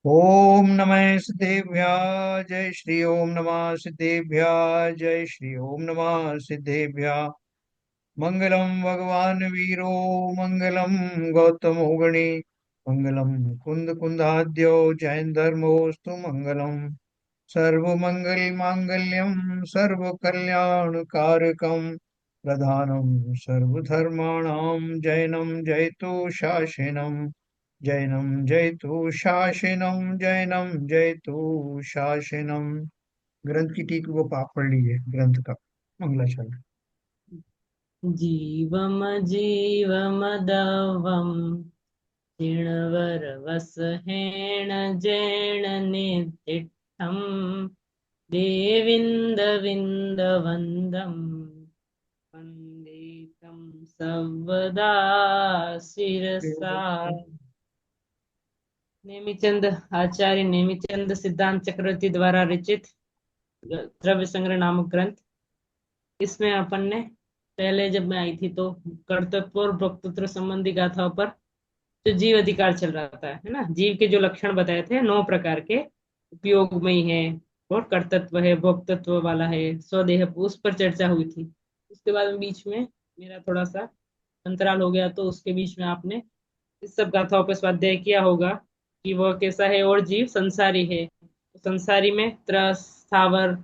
ओम नमः सिद्धेभ्यः जय श्री ओम नमः सिद्धेभ्यः जय श्री ओम नमः सिद्धेभ्यः। मंगलम भगवान वीरो मंगलम गौतमो गणे मंगलम कुंद कुंदाद्यो जैन धर्मोस्तु मंगलम। सर्वमंगल मांगल्यम सर्व कल्याण कारकम प्रधानम सर्वधर्माणाम जैनम जयतु शासनम। जैनम जयतु शासनम। ग्रंथ की टीक वो पाप पढ़ लीजिए ग्रंथ का मंगलाचरण। जीवम जीवमदवम् तृणवरवसहेण जैन निर्दिष्टम् देविन्दविन्दवन्दम् वन्दे तं सर्वदा शिरसा। नेमिचंद आचार्य नेमिचंद सिद्धांत चक्रवर्ती द्वारा रचित द्रव्य संग्रह नामक ग्रंथ। इसमें अपन ने पहले जब मैं आई थी तो कर्तव्य और भोक्तृत्व संबंधी गाथाओं पर जो जीव अधिकार चल रहा था, है ना। जीव के जो लक्षण बताए थे 9 प्रकार के, उपयोगमयी है और कर्तृत्व है, भोक्तृत्व वाला है, स्वदेह, उस पर चर्चा हुई थी। उसके बाद में बीच में मेरा थोड़ा सा अंतराल हो गया, तो उसके बीच में आपने इस सब गाथाओं पर स्वाध्याय किया होगा कि वह कैसा है। और जीव संसारी है, तो संसारी में त्रस स्थावर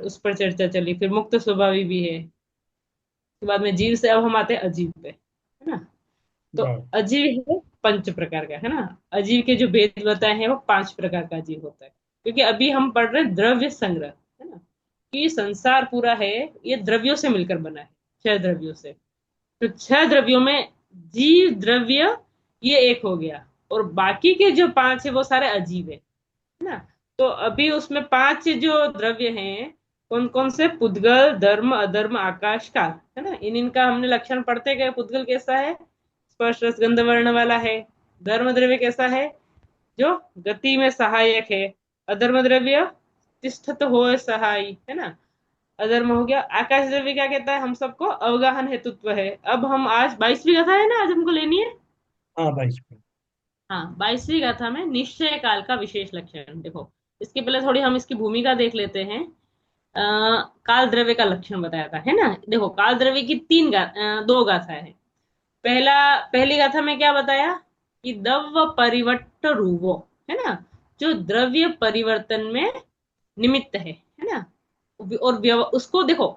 उस पर चर्चा चली। फिर मुक्त स्वभावी भी है। उसके बाद में जीव से अब हम आते हैं अजीव पे, है ना। तो वाह। अजीव है 5 प्रकार का, है ना। अजीव के जो भेद बताए हैं वो 5 प्रकार का अजीव होता है। क्योंकि अभी हम पढ़ रहे हैं द्रव्य संग्रह, है ना, कि संसार पूरा है ये द्रव्यों से मिलकर बना है, 6 द्रव्यों से। तो 6 द्रव्यों में जीव द्रव्य ये एक हो गया, और बाकी के जो 5 है वो सारे अजीब है ना। तो अभी उसमें 5 जो द्रव्य हैं, कौन कौन से? पुद्गल, धर्म, अधर्म, आकाश, काल, है ना। इनका हमने लक्षण पढ़ते गए। पुद्गल कैसा है? स्पर्श रस गंध वर्ण वाला है। धर्म द्रव्य कैसा है? जो गति में सहायक है। अधर्म द्रव्य तिष्ठत हो सहाय, है ना। अधर्म हो गया। आकाश द्रव्य क्या कहता है? हम सबको अवगाहन हेतुत्व है। अब हम आज 22वीं कथा है ना, आज हमको लेनी है। हाँ भाई इसमें। हाँ, 22वीं गाथा में निश्चय काल का विशेष लक्षण देखो। इसके पहले थोड़ी हम इसकी भूमिका देख लेते हैं। काल द्रव्य का लक्षण बताया था, है ना। देखो, काल द्रव्य की 2 गाथा है। पहली गाथा में क्या बताया कि दव परिवट्ट रूवो, है ना, जो द्रव्य परिवर्तन में निमित्त है ना। और उसको देखो,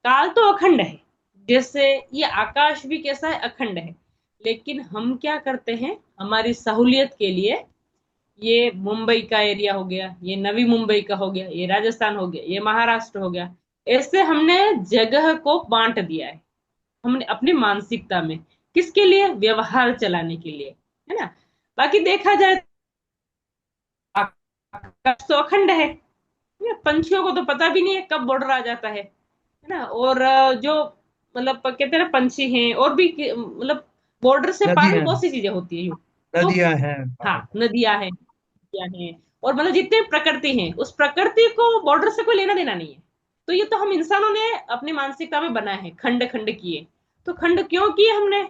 काल तो अखंड है। जैसे ये आकाश भी कैसा है? अखंड है। लेकिन हम क्या करते हैं हमारी सहूलियत के लिए, ये मुंबई का एरिया हो गया, ये नवी मुंबई का हो गया, ये राजस्थान हो गया, ये महाराष्ट्र हो गया, ऐसे हमने जगह को बांट दिया है। हमने अपनी मानसिकता में, किसके लिए? व्यवहार चलाने के लिए, है ना। बाकी देखा जाए आकाश तो अखंड है। पंछियों को तो पता भी नहीं है कब बॉर्डर आ जाता है ना। और जो मतलब कहते हैं ना, पंछी हैं और भी मतलब बॉर्डर से पार भी नदियां बहुत सी चीजें होती है यूं। तो नदियां हैं हाँ, पार। नदियां हैं, क्या है, और मतलब जितने प्रकृति है, उस प्रकृति को बॉर्डर से कोई लेना देना नहीं है। तो ये तो हम इंसानों ने अपनी मानसिकता में बनाए हैं, खंड खंड किए। तो खंड क्यों किए हमने?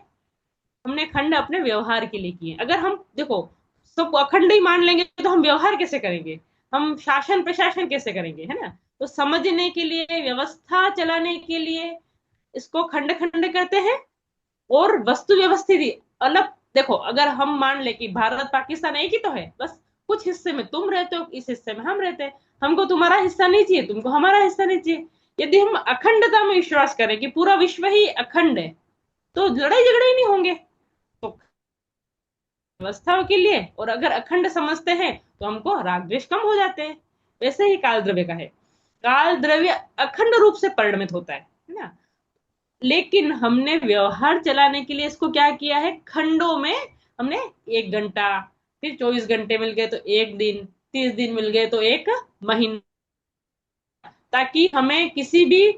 हमने खंड अपने व्यवहार के लिए किए। अगर हम देखो सब अखंड ही मान लेंगे तो हम व्यवहार कैसे करेंगे? हम शासन प्रशासन कैसे करेंगे, है ना। तो समझने के लिए, व्यवस्था चलाने के लिए इसको खंड खंड करते हैं। और वस्तु व्यवस्थित अलग। देखो, अगर हम मान ले कि भारत पाकिस्तान एक ही तो है, बस कुछ हिस्से में तुम रहते हो, इस हिस्से में हम रहते हैं। हमको तुम्हारा हिस्सा नहीं चाहिए, तुमको हमारा हिस्सा नहीं चाहिए। यदि हम अखंडता में विश्वास करें कि पूरा विश्व ही अखंड है, तो लड़ाई झगड़े ही नहीं होंगे। तो व्यवस्थाओं के लिए, और अगर अखंड समझते हैं तो हमको राग द्वेष कम हो जाते हैं। वैसे ही काल द्रव्य का है। काल द्रव्य अखंड रूप से परिणमित होता है ना। लेकिन हमने व्यवहार चलाने के लिए इसको क्या किया है? खंडों में हमने 1 घंटा, फिर 24 घंटे मिल गए तो 1 दिन, 30 दिन मिल गए तो 1 महीना, ताकि हमें किसी भी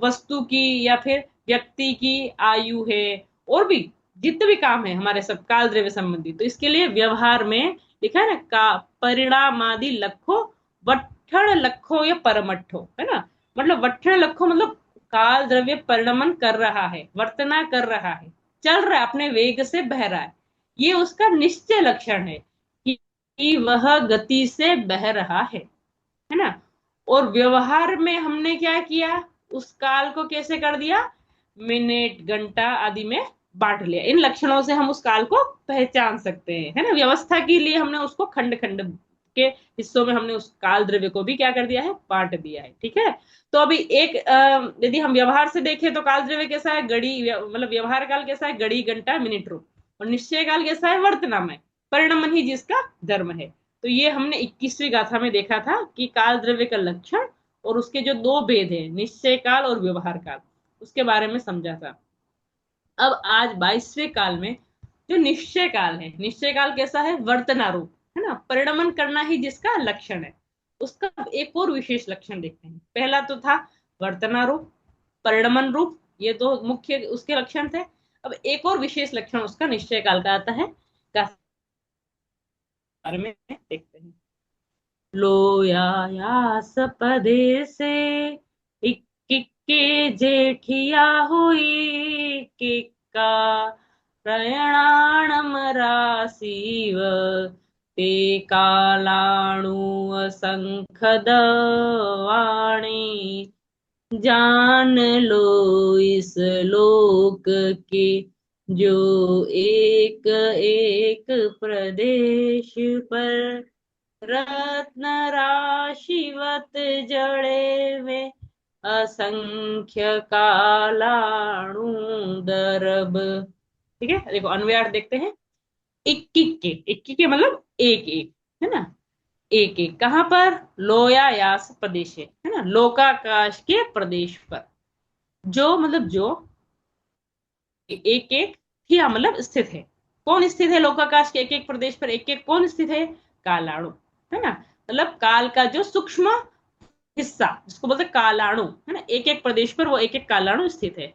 वस्तु की या फिर व्यक्ति की आयु है, और भी जितने भी काम है हमारे सब काल द्रव्य संबंधी, तो इसके लिए व्यवहार में लिखा है ना, का परिणामादि लखो वठण लखो या परमठो, है ना। मतलब वठण लखो मतलब काल द्रव्य परिणमन कर रहा है, वर्तना कर रहा है, चल रहा है, अपने वेग से बह रहा है। ये उसका निश्चय लक्षण है कि कि वह गति से बह रहा है ना। और व्यवहार में हमने क्या किया, उस काल को कैसे कर दिया, मिनट घंटा आदि में बांट लिया। इन लक्षणों से हम उस काल को पहचान सकते हैं, है ना। व्यवस्था के लिए हमने उसको खंड खंड के हिस्सों में हमने उस काल द्रव्य को भी क्या कर दिया है, बांट दिया है। ठीक है। तो अभी एक यदि हम व्यवहार से देखें तो काल द्रव्य कैसा है, घड़ी, मतलब व्यवहार काल कैसा है, घड़ी घंटा मिनट रूप। और निश्चय काल कैसा है, वर्तमान में, परिणमन ही जिसका धर्म है। तो ये हमने 21वीं गाथा में देखा था कि काल द्रव्य का लक्षण और उसके जो दो भेद है, निश्चय काल और व्यवहार काल, उसके बारे में समझा था। अब आज 22वें काल में जो निश्चय काल है, निश्चय काल कैसा है, वर्तनारूप, है ना, परिणमन करना ही जिसका लक्षण है। उसका एक और विशेष लक्षण देखते हैं। पहला तो था वर्तनारूप, परिणमन रूप, ये तो मुख्य उसके लक्षण थे। अब एक और विशेष लक्षण उसका निश्चय काल का आता है, का बारे में देखते हैं। लोया सपदे से इक्के जेठिया हुई किक्का प्रयाणाणम राशिव ते कालाणु असंखद वाणी जान लो इस लोक के जो एक एक प्रदेश पर रत्न राशिवत जड़े में असंख्य कालाणु दरब। ठीक है, देखो अन्वयार्थ देखते हैं। इक्की के मतलब एक एक, है ना। एक एक कहां पर, लोया यास प्रदेश है ना, लोकाकाश के प्रदेश पर। जो मतलब जो एक एक थिया मतलब स्थित है। कौन स्थित है लोकाकाश के एक एक प्रदेश पर, एक एक कौन स्थित है, कालाणु, है ना। मतलब काल का जो सूक्ष्म हिस्सा जिसको बोलते हैं कालाणु, है ना, एक एक प्रदेश पर वो एक एक कालाणु स्थित है।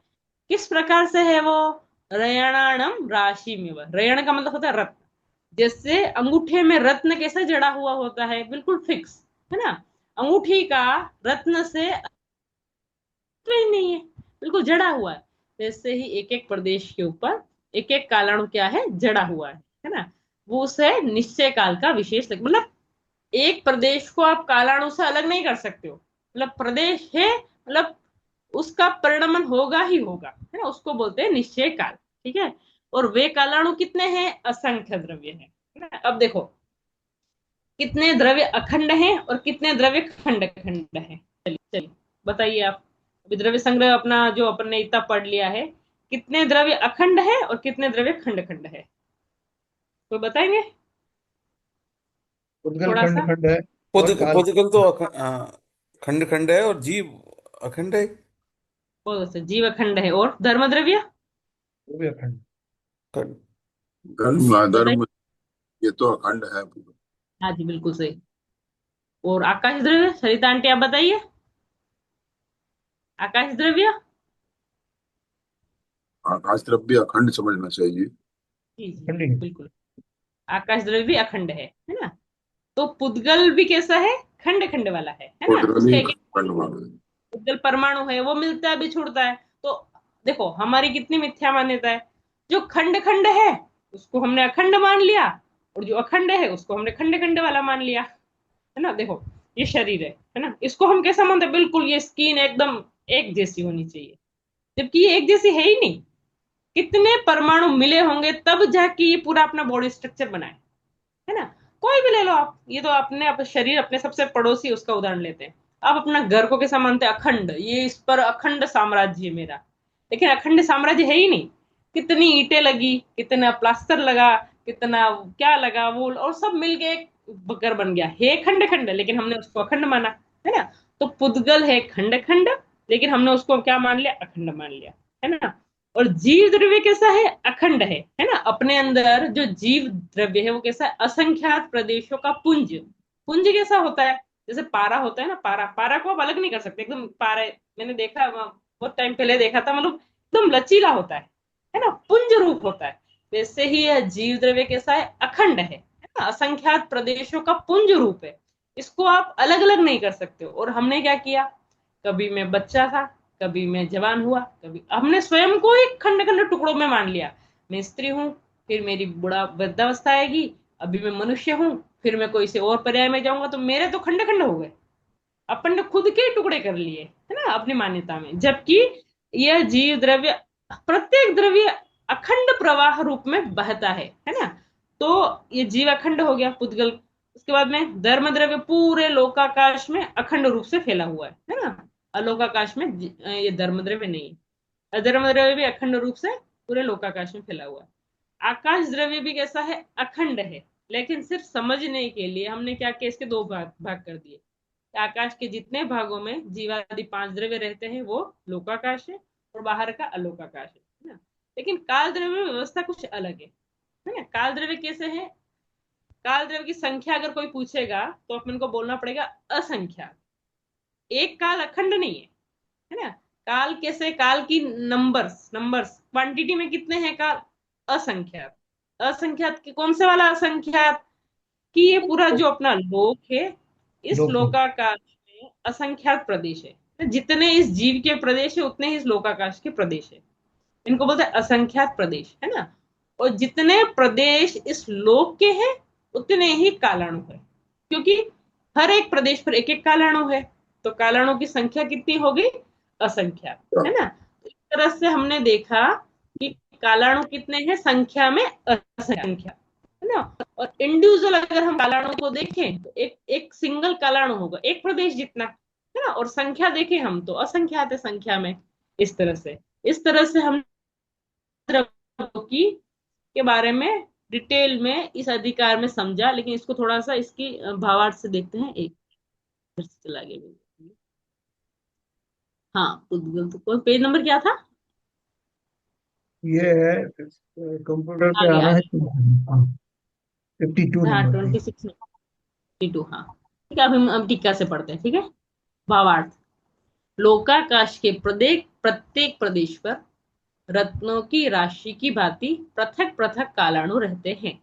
किस प्रकार से है वो, रयणाणम राशि में, वह रयण का मतलब होता है रत्न। जैसे अंगूठे में रत्न कैसे जड़ा हुआ होता है, बिल्कुल फिक्स, है ना। अंगूठी का रत्न से ही नहीं है, बिल्कुल जड़ा हुआ है। वैसे ही एक एक प्रदेश के ऊपर एक एक कालाणु क्या है, जड़ा हुआ है ना। वो उसे निश्चय काल का विशेष मतलब एक प्रदेश को आप कालाणु से अलग नहीं कर सकते हो। मतलब प्रदेश है, मतलब उसका परिणमन होगा ही होगा, है ना, उसको बोलते हैं निश्चय काल। ठीक है। और वे कालाणु कितने हैं, असंख्य द्रव्य है ना। अब देखो कितने द्रव्य अखंड हैं और कितने द्रव्य खंड खंड है। चलिए चलिए बताइए आप। अभी द्रव्य संग्रह अपना जो अपन ने इतना पढ़ लिया है, कितने द्रव्य अखंड है और कितने द्रव्य खंड खंड है, तो बताएंगे उद्गल थोड़ा खंड सा। खंड है और काल पुद्गल तो खंड खंड है, और जीव अखंड है। बहुत से जीव अखंड है और धर्म द्रव्य, वो भी अखंड। खंड। धर्म बताइए। अधर्म ये तो अखंड है पूरा। हाँ जी बिल्कुल सही। और आकाश द्रव्य, सरिता आंटी आप बताइए, आकाश द्रव्य। आकाश तरफ भी अखंड समझना चाहिए। जी जी अखंड ही है। बिल्कुल, आकाश द्रव्य भी अखंड है ना। तो पुद्गल भी कैसा है, खंड खंड वाला है ना। उद्गल उसका ही एक एक अखंड वाला है। पुद्गल परमाणु है, वो मिलता है बिछुड़ता है। तो देखो हमारी कितनी मिथ्या मान्यता है, जो खंड खंड है उसको हमने अखंड मान लिया, और जो अखंड है उसको हमने खंड खंड वाला मान लिया, है ना। देखो ये शरीर है ना, इसको हम कैसा मानते हैं, बिल्कुल ये स्किन एकदम एक जैसी होनी चाहिए, जबकि ये एक जैसी है ही नहीं। कितने परमाणु मिले होंगे तब जाके ये पूरा अपना बॉडी स्ट्रक्चर बनाए, है ना। कोई भी ले लो आप, ये तो अपने शरीर अपने सबसे पड़ोसी उसका उदाहरण लेते हैं। आप अपना घर को कैसा मानते हैं, अखंड, ये इस पर अखंड साम्राज्य है मेरा। लेकिन अखंड साम्राज्य है ही नहीं। कितनी ईंटें लगी, कितना प्लास्टर लगा, कितना क्या लगा, वो और सब मिलके एक घर बन गया है, खंड खंड, लेकिन हमने उसको अखंड माना, है ना। तो पुद्गल है खंड खंड, लेकिन हमने उसको क्या मान लिया, अखंड मान लिया, है ना। और जीव द्रव्य कैसा है, अखंड है ना। अपने अंदर जो जीव द्रव्य है वो कैसा है, असंख्यात प्रदेशों का पुंज। पुंज कैसा होता है, जैसे पारा होता है ना, पारा, पारा को आप अलग नहीं कर सकते एकदम। पारा मैंने देखा बहुत टाइम पहले देखा था, मतलब एकदम लचीला होता है ना, पुंज रूप होता है। वैसे ही यह जीव द्रव्य कैसा है, अखंड है ना, असंख्यात प्रदेशों का पुंज रूप है। इसको आप अलग अलग नहीं कर सकते हो। और हमने क्या किया, कभी मैं बच्चा था, कभी मैं जवान हुआ, कभी हमने स्वयं को एक खंड खंड टुकड़ों में मान लिया। मैं स्त्री हूँ, फिर मेरी बुढ़ा वृद्धावस्था आएगी, अभी मैं मनुष्य हूँ, फिर मैं कोई से और पर्याय में जाऊंगा तो मेरे तो खंड खंड हो गए, अपन ने खुद के टुकड़े कर लिए है ना अपनी मान्यता में। जबकि यह जीव द्रव्य, प्रत्येक द्रव्य अखंड प्रवाह रूप में बहता है ना। तो ये जीव अखंड हो गया पुद्गल। उसके बाद में धर्म द्रव्य पूरे लोकाकाश में अखंड रूप से फैला हुआ है ना। अलोकाकाश में ये धर्म द्रव्य नहीं है। अधर्म द्रव्य भी अखंड रूप से पूरे लोकाकाश में फैला हुआ है। आकाश द्रव्य भी कैसा है, अखंड है। लेकिन सिर्फ समझने के लिए हमने क्या किया, इसके दो भाग भाग कर दिए। आकाश के जितने भागों में जीवादि पांच द्रव्य रहते हैं वो लोकाकाश है, और बाहर का अलोकाकाश है ना। लेकिन काल द्रव्य में व्यवस्था कुछ अलग है ना। काल द्रव्य कैसे है, काल द्रव्य की संख्या अगर कोई पूछेगा तो अपन को बोलना पड़ेगा असंख्या। एक काल अखंड नहीं है ना। काल कैसे, काल की नंबर्स नंबर्स क्वांटिटी में कितने हैं काल, असंख्यात। असंख्यात कौन से वाला असंख्यात, कि ये पूरा जो अपना लोक है, इस लोक है। लोकाकाश में असंख्यात प्रदेश है। तो जितने इस जीव के प्रदेश है उतने ही इस लोकाकाश के प्रदेश है। इनको बोलते हैं असंख्यात प्रदेश है ना। और जितने प्रदेश इस लोक के हैं उतने ही कालाणु है, क्योंकि हर एक प्रदेश पर एक एक कालाणु है। तो कालाणु की संख्या कितनी हो गई, असंख्यात है ना। तो इस तरह से हमने देखा कि कालाणु कितने हैं, संख्या में असंख्या है ना। और इंडिविजुअल अगर हम कालाणु को देखें तो एक एक सिंगल कालाणु होगा एक प्रदेश जितना है ना। और संख्या देखें हम तो असंख्यात है संख्या में। इस तरह से हम द्रव्यों की के बारे में डिटेल में इस अधिकार में समझा। लेकिन इसको थोड़ा सा इसकी भावार्थ से देखते हैं। एक इधर से चला गया। हाँ, उद्गल तो पेज नंबर क्या था, ये है, कंप्यूटर पे आ आगे रहा है। आगे। 52 हाँ, नंबर पे। 26 52। हाँ ठीक है, अब हम टीका से पढ़ते हैं। ठीक है, भावार्थ। लोकाकाश के प्रत्येक प्रत्येक प्रदेश पर रत्नों की राशि की भांति पृथक पृथक कालाणु रहते हैं।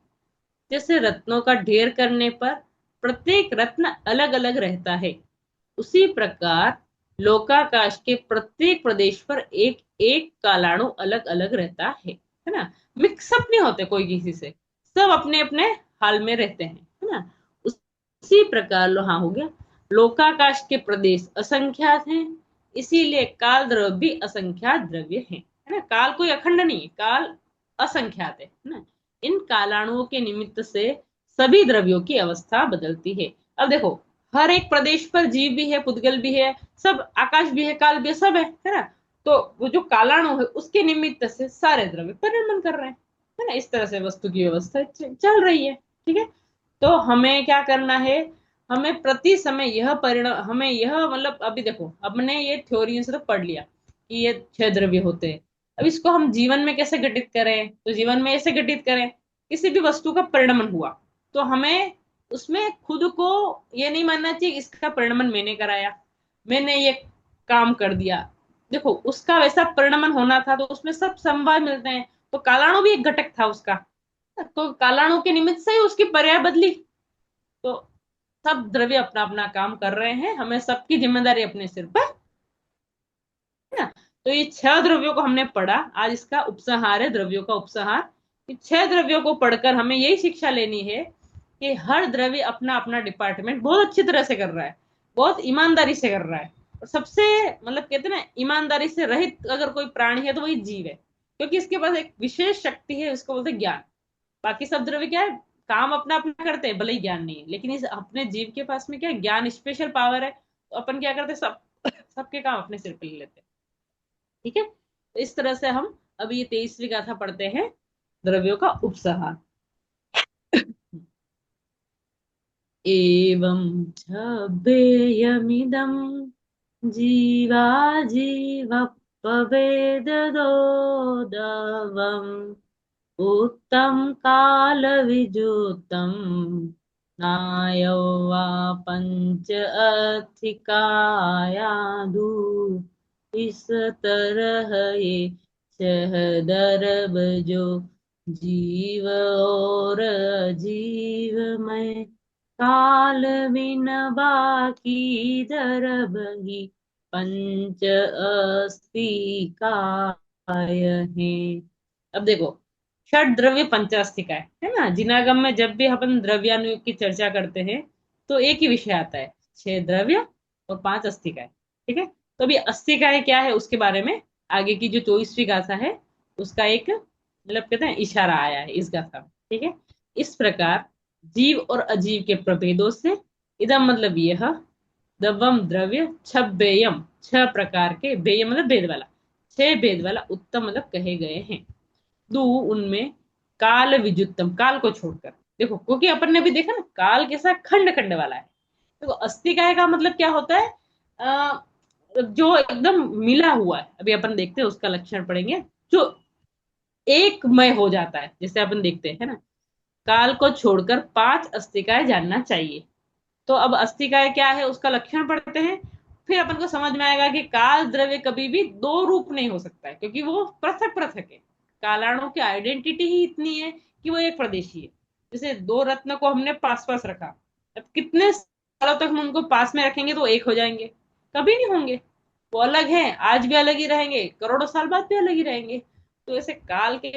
जैसे रत्नों का ढेर करने पर प्रत्येक रत्न अलग अलग रहता है, उसी प्रकार लोकाकाश के प्रत्येक प्रदेश पर एक एक कालाणु अलग अलग रहता है ना। मिक्सअप नहीं होते कोई किसी से, सब अपने अपने हाल में रहते हैं है ना। उसी प्रकार हाँ हो गया, लोकाकाश के प्रदेश असंख्यात हैं, इसीलिए काल द्रव्य भी असंख्यात द्रव्य है ना। काल कोई अखंड नहीं है, काल असंख्यात है ना। इन कालाणुओं के निमित्त से सभी द्रव्यों की अवस्था बदलती है। अब देखो, हर एक प्रदेश पर जीव भी है, पुद्गल भी है, सब आकाश भी है, काल भी है, सब है ना। तो वो जो कालाणु है उसके निमित्त से सारे द्रव्य परिणमन कर रहे हैं है ना। इस तरह से वस्तु की व्यवस्था चल रही है। ठीक है, तो हमें क्या करना है, हमें प्रति समय यह परिणाम, हमें यह मतलब अभी देखो हमने ये थ्योरी सिर्फ पढ़ लिया कि ये छह द्रव्य होते हैं। अब इसको हम जीवन में कैसे घटित करें, तो जीवन में ऐसे घटित करें, किसी भी वस्तु का परिणमन हुआ तो हमें उसमें खुद को ये नहीं मानना चाहिए इसका परिणमन मैंने कराया, मैंने ये काम कर दिया। देखो उसका वैसा परिणमन होना था तो उसमें सब समवाय मिलते हैं। तो कालाणु भी एक घटक था उसका, तो कालाणु के निमित्त से ही उसकी पर्याय बदली। तो सब द्रव्य अपना अपना काम कर रहे हैं, हमें सबकी जिम्मेदारी अपने सिर पर है ना। तो ये छह द्रव्यों को हमने पढ़ा, आज इसका उपसंहार है, द्रव्यों का उपसंहार। छह द्रव्यों को पढ़कर हमें यही शिक्षा लेनी है कि हर द्रव्य अपना अपना डिपार्टमेंट बहुत अच्छी तरह से कर रहा है, बहुत ईमानदारी से कर रहा है। और सबसे मतलब कहते हैं ना, ईमानदारी से रहित अगर कोई प्राणी है तो वही जीव है, क्योंकि इसके पास एक विशेष शक्ति है, उसको बोलते हैं ज्ञान। बाकी सब द्रव्य क्या है, काम अपना अपना करते हैं भले ही ज्ञान नहीं है, लेकिन इस अपने जीव के पास में क्या है, ज्ञान स्पेशल पावर है। तो अपन क्या करते हैं, सब सबके काम अपने सिर पे ले लेते हैं। ठीक है, तो इस तरह से हम अभी ये 23वीं गाथा पढ़ते हैं, द्रव्यों का उपसंहार। एवं छब्बेयमिदं जीवा जीवपवेददोदवम् उत्तम कालविजुत्तम नायो वा पंच अधिकायादु। इस तरह ये सहदरब जो जीव और जीव में काल बिन बाकी दरब ही पंच अस्ति काय है। अब देखो, षट द्रव्य पंचास्तिकाय, है ना। जिनागम में जब भी अपन द्रव्यानुयोग की चर्चा करते हैं तो एक ही विषय आता है, 6 द्रव्य और 5 अस्तिकाय। ठीक है, तो अभी अस्तिकाय क्या है उसके बारे में आगे की जो 24वीं गाथा है उसका एक मतलब कहते हैं इशारा आया है इस गाथा में। ठीक है, इस प्रकार जीव और अजीव के प्रभेदों से इदम मतलब यह दवम द्रव्य छब्बेयम, 6 प्रकार के, बेय मतलब भेद वाला, 6 भेद वाला उत्तम मतलब कहे गए हैं। दू उनमें काल विजुत्तम, काल को छोड़कर। देखो क्योंकि अपन ने भी देखा ना काल कैसा खंड खंड वाला है। देखो अस्तिकाय का मतलब क्या होता है, अ, जो एकदम मिला हुआ है। अभी अपन देखते हैं उसका लक्षण पढ़ेंगे, जो एकमय हो जाता है, जैसे अपन देखते हैं ना। काल को छोड़कर 5 अस्तिकाय जानना चाहिए। तो अब अस्तिकाय क्या है उसका लक्षण पढ़ते हैं, फिर अपन को समझ में आएगा कि काल द्रव्य कभी भी दो रूप नहीं हो सकता है, क्योंकि वो पृथक पृथक है। कालाणु की आइडेंटिटी ही इतनी है कि वो एक प्रदेशी है। जैसे दो रत्न को हमने पास पास रखा, अब कितने सालों तक हम उनको पास में रखेंगे तो एक हो जाएंगे? कभी नहीं होंगे। वो अलग है, आज भी अलग ही रहेंगे, करोड़ों साल बाद भी अलग ही रहेंगे। तो ऐसे काल के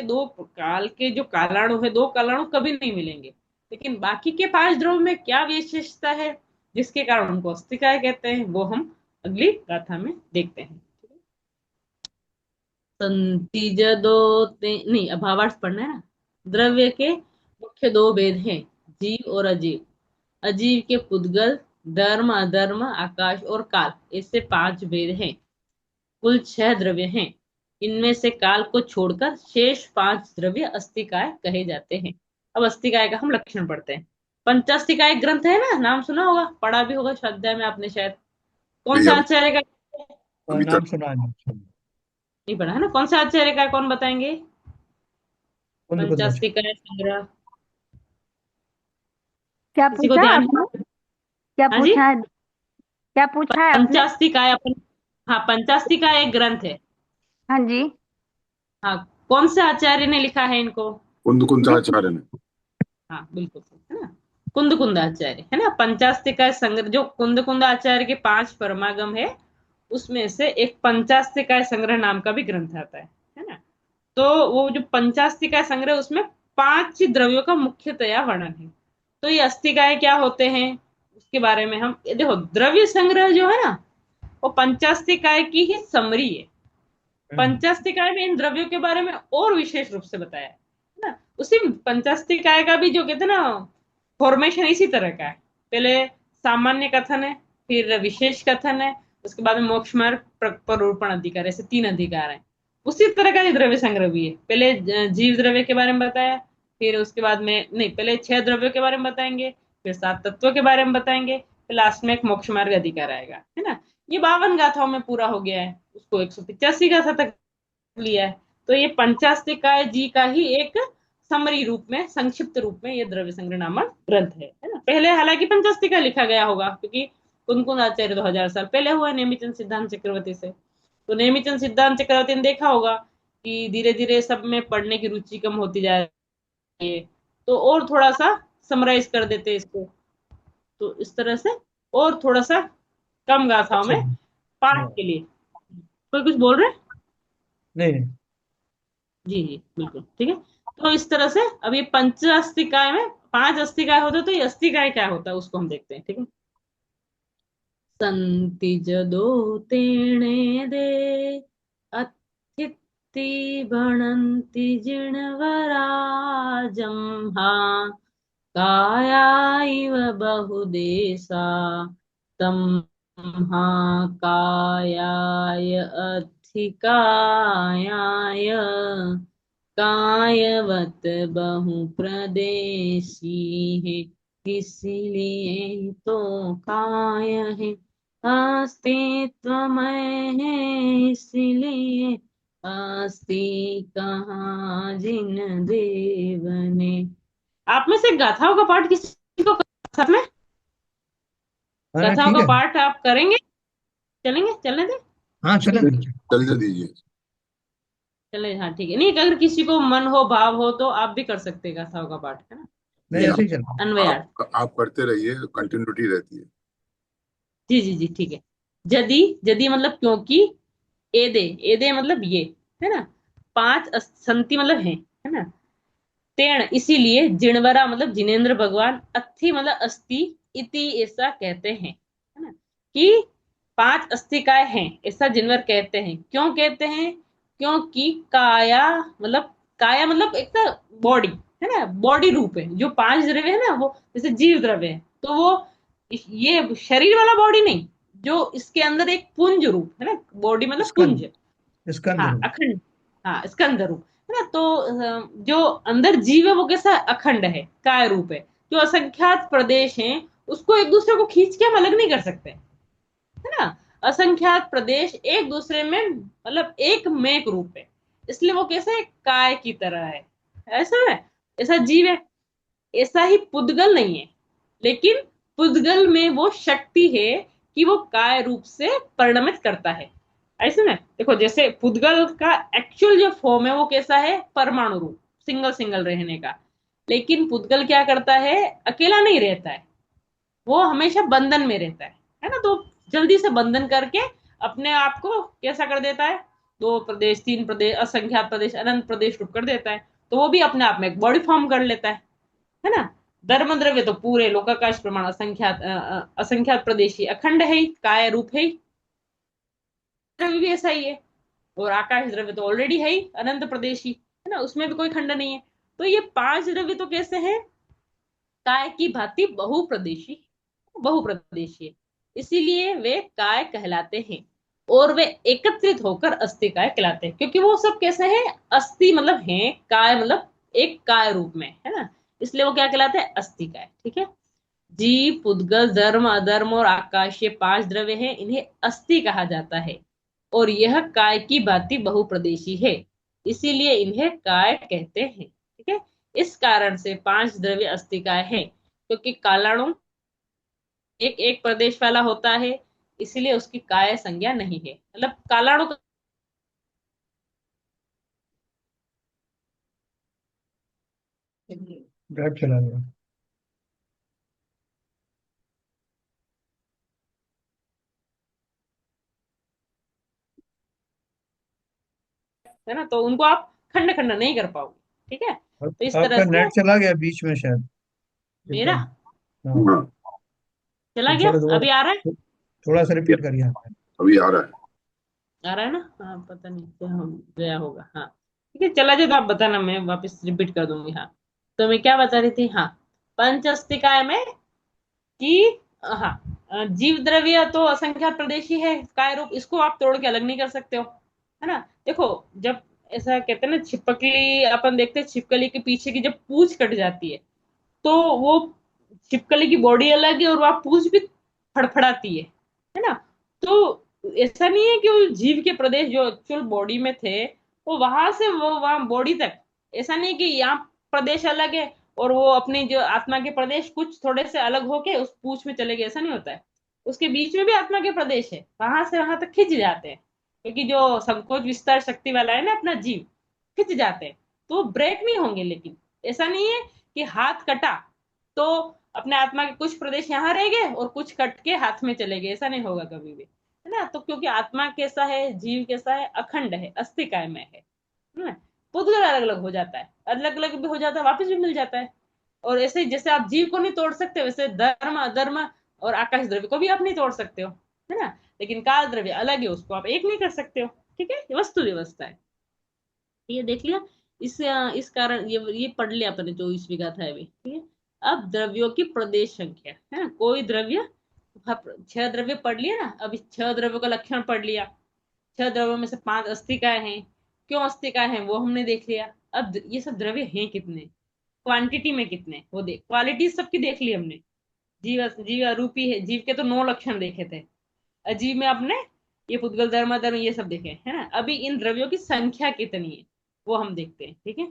जो कालाणु है, दो कालाणु कभी नहीं मिलेंगे। लेकिन बाकी के 5 द्रव्य में क्या विशेषता है जिसके कारण उनको अस्तिकाय कहते हैं, वो हम अगली गाथा में देखते हैं। नहीं, अभावार्थ पढ़ना है ना। द्रव्य के मुख्य 2 भेद हैं, जीव और अजीव। अजीव के पुद्गल, धर्म अधर्म, आकाश और काल, ऐसे 5 भेद हैं। कुल 6 द्रव्य हैं। इनमें से काल को छोड़कर शेष 5 द्रव्य अस्तिकाय कहे जाते हैं। अब अस्तिकाय का हम लक्षण पढ़ते हैं। पंचास्तिकाय ग्रंथ है ना, नाम सुना होगा, पढ़ा भी होगा स्वाध्याय में आपने शायद। कौन नहीं, सा अभी आचार्य का? अभी नाम तक सुना है, नाम सुना है। नहीं पढ़ा है ना, कौन सा आचार्य का है, कौन बताएंगे? कुंद कुंद। पंचास्तिकाय संग्रह, क्या किसी को पूछा ध्यान आपने? है? क्या हाँ जी, पूछा है? क्या पूछा है आपने? पंचास्तिकाय अपन, हाँ पंचास्तिकाय एक ग्रंथ है। हाँ जी। हाँ, कौन से आचार्य ने लिखा है इनको? कुंद नहीं, कुंताचार्य ने। हाँ बिल्कुल सही, है ना। कुंद कुंदाचार्य, है ना। पंचास्तिकाय संग्रह, जो कुंद कुंदाचार्य के 5 परमागम है उसमें से एक पंचास्तिकाय संग्रह नाम का भी ग्रंथ आता है ना। तो वो जो पंचास्तिकाय संग्रह, उसमें 5 द्रव्यों का मुख्यतया वर्णन है। तो ये अस्तिकाय क्या होते हैं उसके बारे में हम देखो, द्रव्य संग्रह जो है ना वो पंचास्तिकाय की ही समरी है। पंचास्तिकाय में इन द्रव्यों के बारे में और विशेष रूप से बताया है ना। उसी पंचास्तिकाय का भी जो कहते हैं ना फॉर्मेशन इसी तरह का है। पहले सामान्य कथन है, फिर विशेष कथन है, उसके बाद में मोक्ष मार्ग, प्ररूपण अधिकार, ऐसे 3 अधिकार हैं। उसी तरह का ये द्रव्य संग्रह भी है। पहले जीव द्रव्य के बारे में बताया, फिर उसके बाद में नहीं, पहले 6 द्रव्यों के बारे में बताएंगे, फिर 7 तत्वों के बारे में बताएंगे, फिर लास्ट में एक मोक्ष मार्ग अधिकार आएगा, है ना। ये 52 गाथाओं में पूरा हो गया है, उसको 185 गाथा तक लिया है। तो ये पंचास्तिकाय जी का ही एक समरी रूप में, संक्षिप्त रूप में ये द्रव्य संग्रह नामक ग्रंथ है ना। पहले हालांकि पंचास्तिका लिखा गया होगा, क्योंकि कुंद आचार्य 2000 साल पहले हुआ नेमिचंद सिद्धांत चक्रवर्ती से। तो नेमिचंद सिद्धांत चक्रवर्ती ने देखा होगा कि धीरे धीरे सब में पढ़ने की रुचि कम होती जा रही है, तो और थोड़ा सा समराइज कर देते इसको। तो इस तरह से और थोड़ा सा कम गाथाओं अच्छा में जी। पाठ के लिए। कोई कुछ बोल रहे हैं? नहीं नहीं। जी जी बिल्कुल ठीक है। तो इस तरह से अब ये पंच अस्तिकाय में 5 अस्तिकाय होते, तो ये अस्तिकाय क्या होता है उसको हम देखते हैं। ठीक है, संति जदो तेणे दे अथिति भणन्ति जिणवराजम्हा काया इव बहुदेशा तम्हा कायाय अधिकायाय कायवत बहु प्रदेशी है, इसलिए तो काय है, अस्तित्वमय है, इसलिए अस्ति कहाँ जिन देव ने। आप में से गाथाओं का पाठ किसी को साथ में हाँ गाथाओं ठीक का है। पाठ आप करेंगे? चलेंगे, चलने दें? हाँ चलेंगे। जल्दी दीजिए। चले, हाँ ठीक है। नहीं, अगर किसी को मन हो, भाव हो, तो आप भी कर सकते हैं गाथाओं का पाठ, है ना। नहीं नहीं, ऐसे चलिए, ही चलना। अन्वयार्थ। आप करते रहिए, कंटिन्यूटी रहती है। जी जी जी ठीक है। जदि, जदि मतलब क्योंकि, एदे, एदे मतलब ये, है ना। संति मतलब है ना। तेण इसीलिए जिणवरा मतलब जिनेन्द्र भगवान, अस्थि मतलब अस्थि, इति ऐसा कहते हैं, है ना, कि 5 अस्तिकाएं हैं, ऐसा जिनवर कहते हैं। क्यों कहते हैं? क्योंकि काया मतलब एक ना बॉडी है ना, बॉडी रूप है। जो 5 द्रव्य है ना, वो जैसे जीव द्रव्य है, तो वो ये शरीर वाला बॉडी नहीं, जो इसके अंदर एक पुंज रूप है ना, बॉडी मतलब स्कंद, पुंज। स्कंद हाँ रूप। अखंड, हाँ स्कंद रूप है ना। तो जो अंदर जीव है वो कैसा है? अखंड है, काय रूप है। जो असंख्यात प्रदेश हैं उसको एक दूसरे को खींच के हम अलग नहीं कर सकते, है ना। असंख्यात प्रदेश एक दूसरे में मतलब एक मेक रूप है, इसलिए वो कैसे है? काय की तरह है, ऐसा है, ऐसा जीव है। ऐसा ही पुद्गल नहीं है, लेकिन पुद्गल में वो शक्ति है कि वो काय रूप से परिणमित करता है। ऐसे में देखो, जैसे पुद्गल का एक्चुअल जो फॉर्म है वो कैसा है? परमाणु रूप, सिंगल सिंगल रहने का। लेकिन पुद्गल क्या करता है? अकेला नहीं रहता है, वो हमेशा बंधन में रहता है ना। तो जल्दी से बंधन करके अपने आप को कैसा कर देता है? 2 प्रदेश, 3 प्रदेश, असंख्यात प्रदेश, अनंत प्रदेश रूप कर देता है। तो वो भी अपने आप में एक बॉडी फॉर्म कर लेता है ना। धर्म द्रव्य तो पूरे लोकाकाश प्रमाण असंख्यात प्रदेशी अखंड है ही, काय रूप है ही, द्रव्य भी ऐसा ही है। और आकाश द्रव्य तो ऑलरेडी है ही, अनंत प्रदेशी है ना, उसमें भी कोई खंड नहीं है। तो ये 5 द्रव्य तो कैसे हैं? काय की भांति बहुप्रदेशी है, इसीलिए वे काय कहलाते हैं। और वे एकत्रित होकर अस्थिकाय कहलाते हैं, क्योंकि वो सब कैसे हैं? अस्थि मतलब है, काय मतलब एक काय रूप में, है ना। इसलिए वो क्या कहलाते हैं? अस्थिकाय। ठीक है। जीव, पुद्गल, धर्म, अधर्म और आकाश, ये 5 द्रव्य हैं, इन्हें अस्थि कहा जाता है। और यह काय की भांति बहुप्रदेशी है, इसीलिए इन्हें काय कहते हैं। ठीक है। इस कारण से 5 द्रव्य अस्थिकाय है, क्योंकि कालाणु एक एक प्रदेश वाला होता है, इसीलिए उसकी काय संज्ञा नहीं है। मतलब कालाणु ड्राइव चला गया। है ना, तो उनको आप खंड खंड नहीं कर पाओगे। ठीक है। तो इस तरह आपका से नेट चला गया बीच में शायद मेरा एकदम। हाँ, हाँ, चला गया, थोड़ा अभी आ रहा है? दोबारा, थोड़ा सा रिपीट करिए आपने। अभी आ रहा है। आ रहा है ना? हाँ पता नहीं क्या हो गया होगा। हाँ ठीक है, चला जाए तो आप बताना, मैं वापस रिपीट कर दूंगी। हाँ, तो मैं क्या बता रही थी? हाँ, पंच अस्तिकाय में कि हाँ, जीव द्रव्य तो असंख्यात प्रदेशी है, काय रूप, इसको आप तोड़ के अलग नहीं कर सकते हो, है ना। देखो, जब ऐसा कहते हैं ना, छिपकली अपन देखते हैं, छिपकली के पीछे की जब पूंछ कट जाती है, तो वो छिपकली की बॉडी अलग है और वह पूंछ भी फड़फड़ाती है ना। तो ऐसा नहीं है कि वो जीव के प्रदेश जो एक्चुअल बॉडी में थे, वो वहां से वो वहां बॉडी तक, ऐसा नहीं कि यहाँ प्रदेश अलग है और वो अपने जो आत्मा के प्रदेश कुछ थोड़े से अलग होके उस पूंछ में चले गए, ऐसा नहीं होता है। उसके बीच में भी आत्मा के प्रदेश है, वहां से वहां तक खिंच जाते हैं, क्योंकि जो संकोच विस्तार शक्ति वाला है ना अपना जीव, खिंच जाते हैं, तो ब्रेक नहीं होंगे। लेकिन ऐसा नहीं है कि हाथ कटा तो अपने आत्मा के कुछ प्रदेश यहाँ रह गए और कुछ कट के हाथ में चले गए, ऐसा नहीं होगा कभी भी, है ना। तो क्योंकि आत्मा कैसा है, जीव कैसा है? अखंड है, अस्थिकाय में है ना। पुद्गल अलग अलग हो जाता है, अलग अलग भी हो जाता है, वापस भी मिल जाता है। और ऐसे ही जैसे आप जीव को नहीं तोड़ सकते, वैसे धर्म, अधर्म और आकाश द्रव्य को भी आप नहीं तोड़ सकते हो, है ना। लेकिन काल द्रव्य अलग है, उसको आप एक नहीं कर सकते हो। ठीक है, ये वस्तु व्यवस्था है। ये देख लिया। इस कारण ये पढ़ लिया अपने 24वीं गाथा है भी। ठीक है। अब द्रव्यों की प्रदेश संख्या, है ना, कोई द्रव्य, 6 द्रव्य पढ़ लिया ना, अब इस 6 द्रव्यों का लक्षण पढ़ लिया। 6 द्रव्यों में से 5 अस्थिकाय हैं। क्यों अस्थिकाय हैं वो हमने देख लिया। अब ये सब द्रव्य हैं कितने, क्वांटिटी में कितने, वो देख, क्वालिटी सबकी देख ली हमने। जीव जीव अरूपी है, जीव के तो 9 लक्षण देखे थे। अजीब में आपने ये पुद्गल, धर्म, धर्म ये सब देखे, है ना। अभी इन द्रव्यों की संख्या कितनी है वो हम देखते हैं। ठीक है।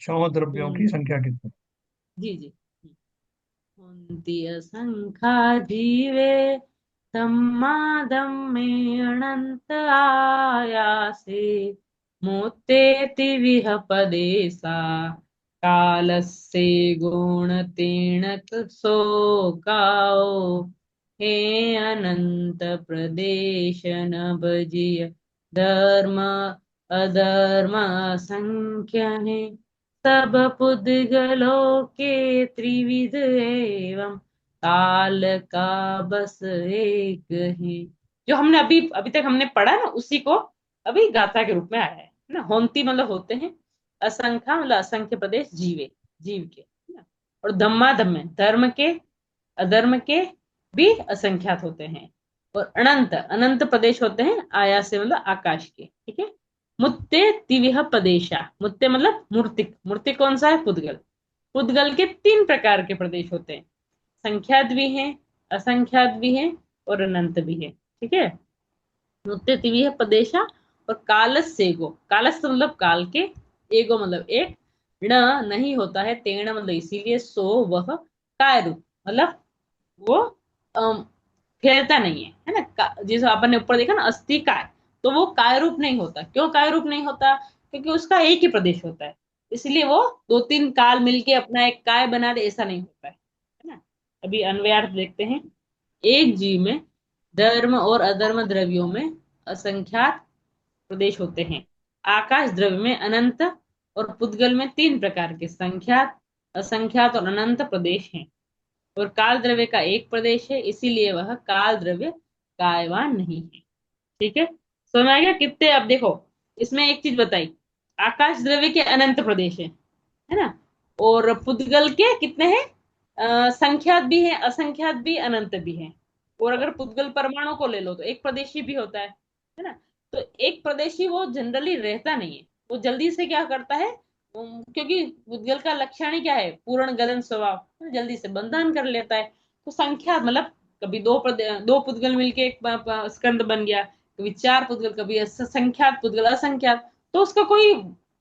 6 द्रव्यों की हम्म, संख्या कितनी? जी जी। कुंती असंख्या जीवे तम्मादम में अनंत आयासे मोतेति विह पदेसा कालस्य गुणतेन सो गाओ हे अनंत प्रदेश न भजिय धर्म अधर्म संख्या है सब पुद्गलों के त्रिविध एवं काल का बस एक ही। जो हमने अभी अभी तक हमने पढ़ा ना, उसी को अभी गाथा के रूप में आया है ना। होंती मतलब होते हैं, असंख्या मतलब असंख्य प्रदेश, जीवे जीव के, है ना। और धम्मा धम्मे धर्म के अधर्म के भी असंख्यात होते हैं। और अनंत अनंत प्रदेश होते हैं, आया से मतलब आकाश के, ठीक है। मुत्ते तिविह प्रदेशा, मुत्ते मतलब मूर्तिक, मूर्तिक कौन सा है, पुद्गल। पुद्गल के तीन प्रकार के प्रदेश होते हैं, संख्यात भी हैं, असंख्यात भी हैं और अनंत भी है, ठीक है। मुत्ते तिविह प्रदेशा। और कालस सेगो, कालस मतलब काल के, एगो मतलब एक, न नहीं होता है, तेण मतलब इसीलिए, सो वह, काय रूप मतलब वो अम, फैलता नहीं है ना। जैसे अपन ने ऊपर देखा ना, अस्थि काय, तो वो काय रूप नहीं होता। क्यों काय रूप नहीं होता, क्योंकि उसका एक ही प्रदेश होता है, इसलिए वो दो तीन काल मिलके अपना एक काय बना दे, ऐसा नहीं होता है ना। अभी अन्वयार्थ देखते हैं। एक जीव में धर्म और अधर्म द्रव्यों में असंख्यात प्रदेश होते हैं। आकाश द्रव्य में अनंत और पुद्गल में तीन प्रकार के संख्यात, असंख्यात और अनंत प्रदेश हैं। और काल द्रव्य का एक प्रदेश है, इसीलिए वह काल द्रव्य कायवान नहीं है, ठीक है। समझ में आ गया कितने। अब देखो, इसमें एक चीज बताई, आकाश द्रव्य के अनंत प्रदेश है ना। और पुद्गल के कितने हैं, संख्यात भी है, असंख्यात भी, अनंत भी है। और अगर पुद्गल परमाणु को ले लो तो एक प्रदेशी भी होता है ना। तो एक प्रदेशी वो जनरली रहता नहीं है, वो जल्दी से क्या करता है, क्योंकि पुद्गल का लक्षण ही क्या है, पूर्ण गलन स्वभाव, तो जल्दी से बंधन कर लेता है। तो संख्या मतलब कभी दो पुद्गल मिलके एक स्कंद बन गया, कभी चार पुद्गल, कभी संख्यात पुद्गल, असंख्यात, तो उसका कोई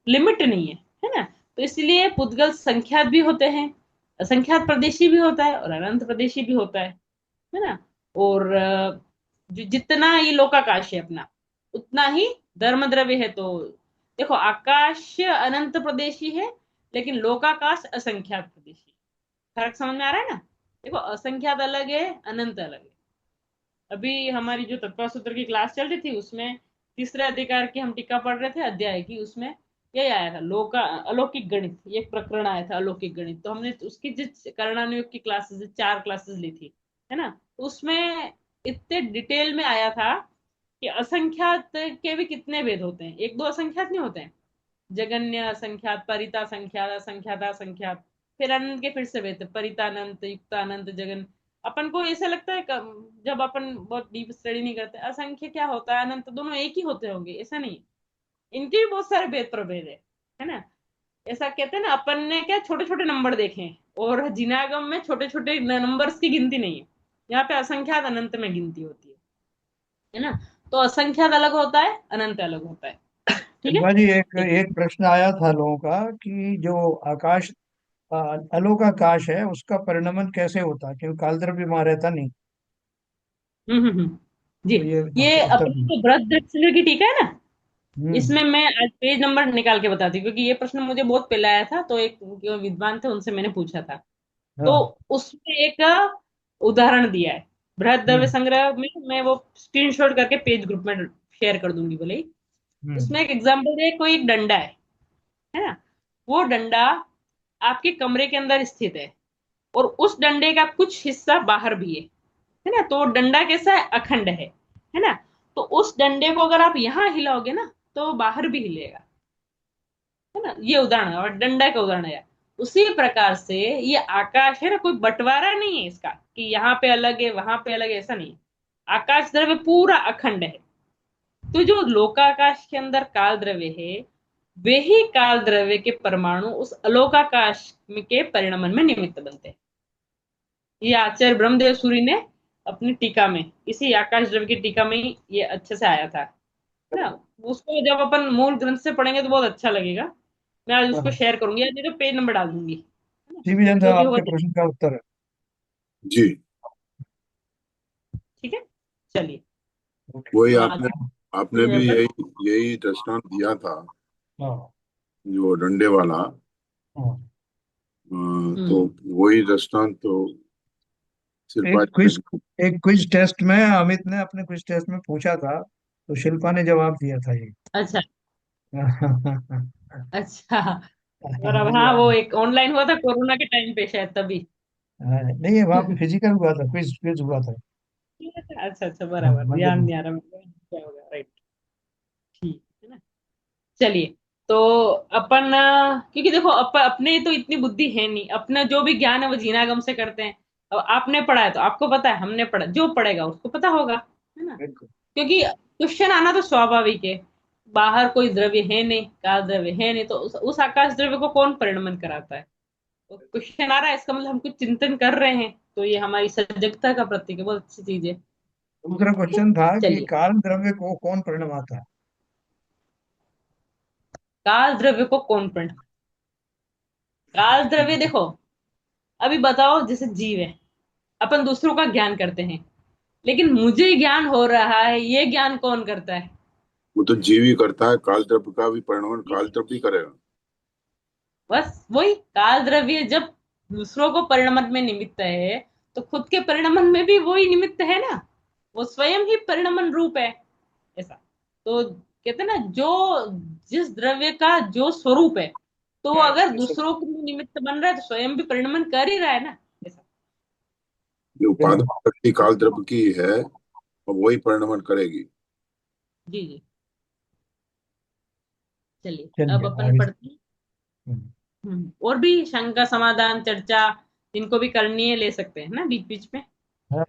लिमिट नहीं है ना। तो इसलिए पुद्गल संख्यात भी होते हैं, असंख्यात प्रदेशी भी होता है और अनंत प्रदेशी भी होता है ना। और जितना ये लोकाकाश है अपना, उतना ही धर्म द्रव्य है। तो देखो, आकाश अनंत प्रदेशी है, लेकिन लोकाकाश असंख्यात प्रदेशी। फर्क समझ में आ रहा है ना। देखो, असंख्यात अलग है, अनंत अलग है। अभी हमारी जो तत्वसूत्र की क्लास चल रही थी, उसमें तीसरे अधिकार की हम टीका पढ़ रहे थे अध्याय की, उसमें यही आया था, लोका अलौकिक गणित, ये प्रकरण आया था अलौकिक गणित। तो हमने उसकी जिस करणानुयोग की क्लासेस, 4 क्लासेस ली थी, है ना। उसमें इतने डिटेल में आया था कि असंख्यात के भी कितने भेद होते हैं, एक दो असंख्यात नहीं होते हैं, जगन्य असंख्यात, परिता संख्यात, असंख्याता संख्यात। फिर अनंत के फिर से भेद, परितानंत, युक्तानंत, जगन। अपन को ऐसा लगता है जब अपन बहुत डीप स्टडी नहीं करते, असंख्य क्या होता है, अनंत दोनों एक ही होते होंगे, ऐसा नहीं। इनके भी बहुत सारे भेद प्रभेद है ना। ऐसा कहते हैं ना, अपन ने क्या छोटे छोटे नंबर देखे हैं, और जिनागम में छोटे छोटे नंबर्स की गिनती नहीं है। यहाँ पे असंख्यात अनंत में गिनती होती है ना। तो असंख्यात अलग होता है, अनंत अलग होता है, ठीक है। शिल्पा जी, एक ठीक एक प्रश्न आया था लोगों का कि जो आकाश अलोकाकाश है उसका परिणमन कैसे होता है, क्योंकि कालद्रव्य वहां रहता नहीं। जी। तो ये ये उत्तर अपनी दें। जो बृहदरश्मि की टीका है ना, हम्म। इसमें मैं आज पेज नंबर निकाल के बताती हूँ, क्योंकि ये प्रश्न मुझे बहुत पहले आया था, तो एक जो विद्वान थे उनसे मैंने पूछा था। तो हाँ। उसमें एक उदाहरण दिया है, बृहद द्रव्य हम्म। संग्रह में। मैं वो स्क्रीनशॉट करके पेज ग्रुप में शेयर कर दूंगी बोले ही। हम्म। उसमें एक एग्जांपल है, कोई एक डंडा है ना। वो डंडा आपके कमरे के अंदर स्थित है, और उस डंडे का कुछ हिस्सा बाहर भी है ना। तो वो डंडा कैसा है, अखंड है ना। तो उस डंडे को अगर आप यहाँ हिलाओगे ना, तो वो बाहर भी हिलेगा, है ना। ये उदाहरण, और डंडा का उदाहरण है। उसी प्रकार से ये आकाश है ना, कोई बंटवारा नहीं है इसका कि यहाँ पे अलग है वहां पे अलग है, ऐसा नहीं है। आकाश द्रव्य पूरा अखंड है। तो जो लोकाकाश के अंदर काल द्रव्य है, वे ही काल द्रव्य के परमाणु उस अलोकाकाश के परिणमन में निमित्त बनते हैं। ये आचार्य ब्रह्मदेव सूरी ने अपनी टीका में, इसी आकाश द्रव्य की टीका में ही ये अच्छे से आया था, है ना। उसको जब अपन मूल ग्रंथ से पढ़ेंगे तो बहुत अच्छा लगेगा। मैं आज उसको हाँ। शेयर करूंगी, या नहीं तो पेज नंबर डाल दूंगी, है ना। टीवी साहब, जो भी होगा आपके प्रश्न का उत्तर है। जी। ठीक है। चलिए, ओके। वही हम आपने आगे आपने भी पर। यही यही दृष्टांत दिया था, हाँ। जो डंडे वाला। हाँ। तो हम्म। वही दृष्टांत तो शिल्पा एक जी क्विज ने। एक क्विज टेस्ट में अमित ने अपने क्विज टेस्ट में पूछा था, तो शिल्पा ने जवाब दिया था ये। अच्छा, अच्छा। बराबर, मुझे हाँ, याद वो है। एक ऑनलाइन हुआ था कोरोना के टाइम पे शायद तभी। नहीं, वहाँ पे फिजिकल हुआ था, क्विज क्विज हुआ था। अच्छा अच्छा, हाँ, बराबर, मंदिर ध्यान में। नहीं आ रहा मेरे को क्या होगा, राइट। ठीक है ना। चलिए, तो अपन क्योंकि देखो अपने तो इतनी बुद्धि है नहीं, अपना जो भी ज्ञान है वो जीना गम से करते हैं। अब आपने पढ़ा है तो आपको पता है, हमने पढ़ा, जो पढ़ेगा उसको पता होगा, है ना। बिल्कुल। क्योंकि क्वेश्चन आना तो स्वाभाविक है। बाहर कोई द्रव्य है नहीं, काल द्रव्य है नहीं, तो उस आकाश द्रव्य को कौन परिणमन कराता है। तो क्वेश्चन आ रहा है, इसका मतलब हम कुछ चिंतन कर रहे हैं, तो ये हमारी सजगता का प्रतीक है, बहुत अच्छी चीज है। दूसरा ठीक है, क्वेश्चन था कि चलिए। काल द्रव्य को कौन परिणमाता है। काल द्रव्य को कौन परिणम, काल द्रव्य देखो, अभी बताओ, जैसे जीव है, अपन दूसरों का ज्ञान करते हैं, लेकिन मुझे ज्ञान हो रहा है, ये ज्ञान कौन करता है। वो तो जीव ही करता है, काल द्रव्य का भी परिणमन काल द्रव्य ही करेगा। बस वही काल द्रव्य जब दूसरों को परिणमन में निमित्त है, तो खुद के परिणमन में भी वही निमित्त है ना। वो स्वयं ही परिणमन रूप है, ऐसा। तो कहते हैं ना, जो जिस द्रव्य का जो स्वरूप है, तो वो अगर जैसे दूसरों को भी निमित्त बन रहा है, तो स्वयं भी परिणमन कर ही रहा है ना, ऐसा। ये देखो, उपादान शक्ति काल द्रव्य की है और वही परिणमन करेगी। जी जी। चलिए, अब चलिए अपन आगे। पढ़ते हैं। हम्म, और भी शंका समाधान चर्चा इनको भी करनी है, ले सकते हैं ना बीच बीच में। हाँ,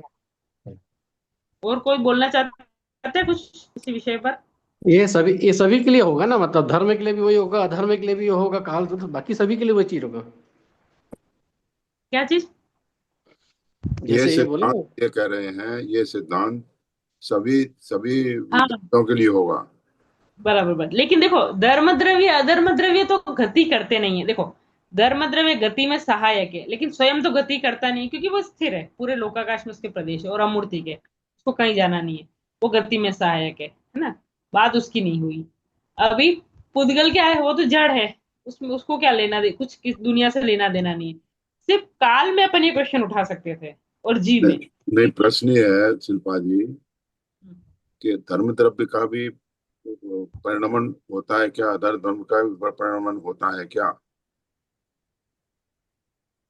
और कोई बोलना चाहते हैं कुछ इसी विषय पर। ये सभी के लिए होगा ना, मतलब धर्म के लिए भी वही होगा, अधर्म के लिए भी होगा, काल तो बाकी सभी के लिए वही चीज होगा। क्या चीज। ये जैसे ये बोले सिद्धांत ना। ये कह रहे हैं, ये सिद्धांत सभी सभी हाँ, विद्यार्थीयों के लिए होगा। बराबर बराबर, लेकिन देखो, धर्म द्रव्य अधर्म द्रव्य तो गति करते नहीं है, देखो। धर्म द्रव्य गति में सहायक है, लेकिन स्वयं तो गति करता नहीं, क्योंकि वो स्थिर है, पूरे लोकाकाश में उसके प्रदेश है और अमूर्ति के, उसको कहीं जाना नहीं है। वो गति में सहायक है ना। बात उसकी नहीं हुई। अभी पुद्गल क्या है, वो तो जड़ है। उसमें उसको क्या लेना दे, कुछ किस दुनिया से लेना देना नहीं है। सिर्फ काल में अपन ये प्रश्न उठा सकते थे, और जीव में। नहीं, नहीं, प्रश्न ये है शिल्पा जी कि धर्म द्रव्य का भी परिणमन होता है क्या, अधर धर्म का भी परिणमन होता है क्या?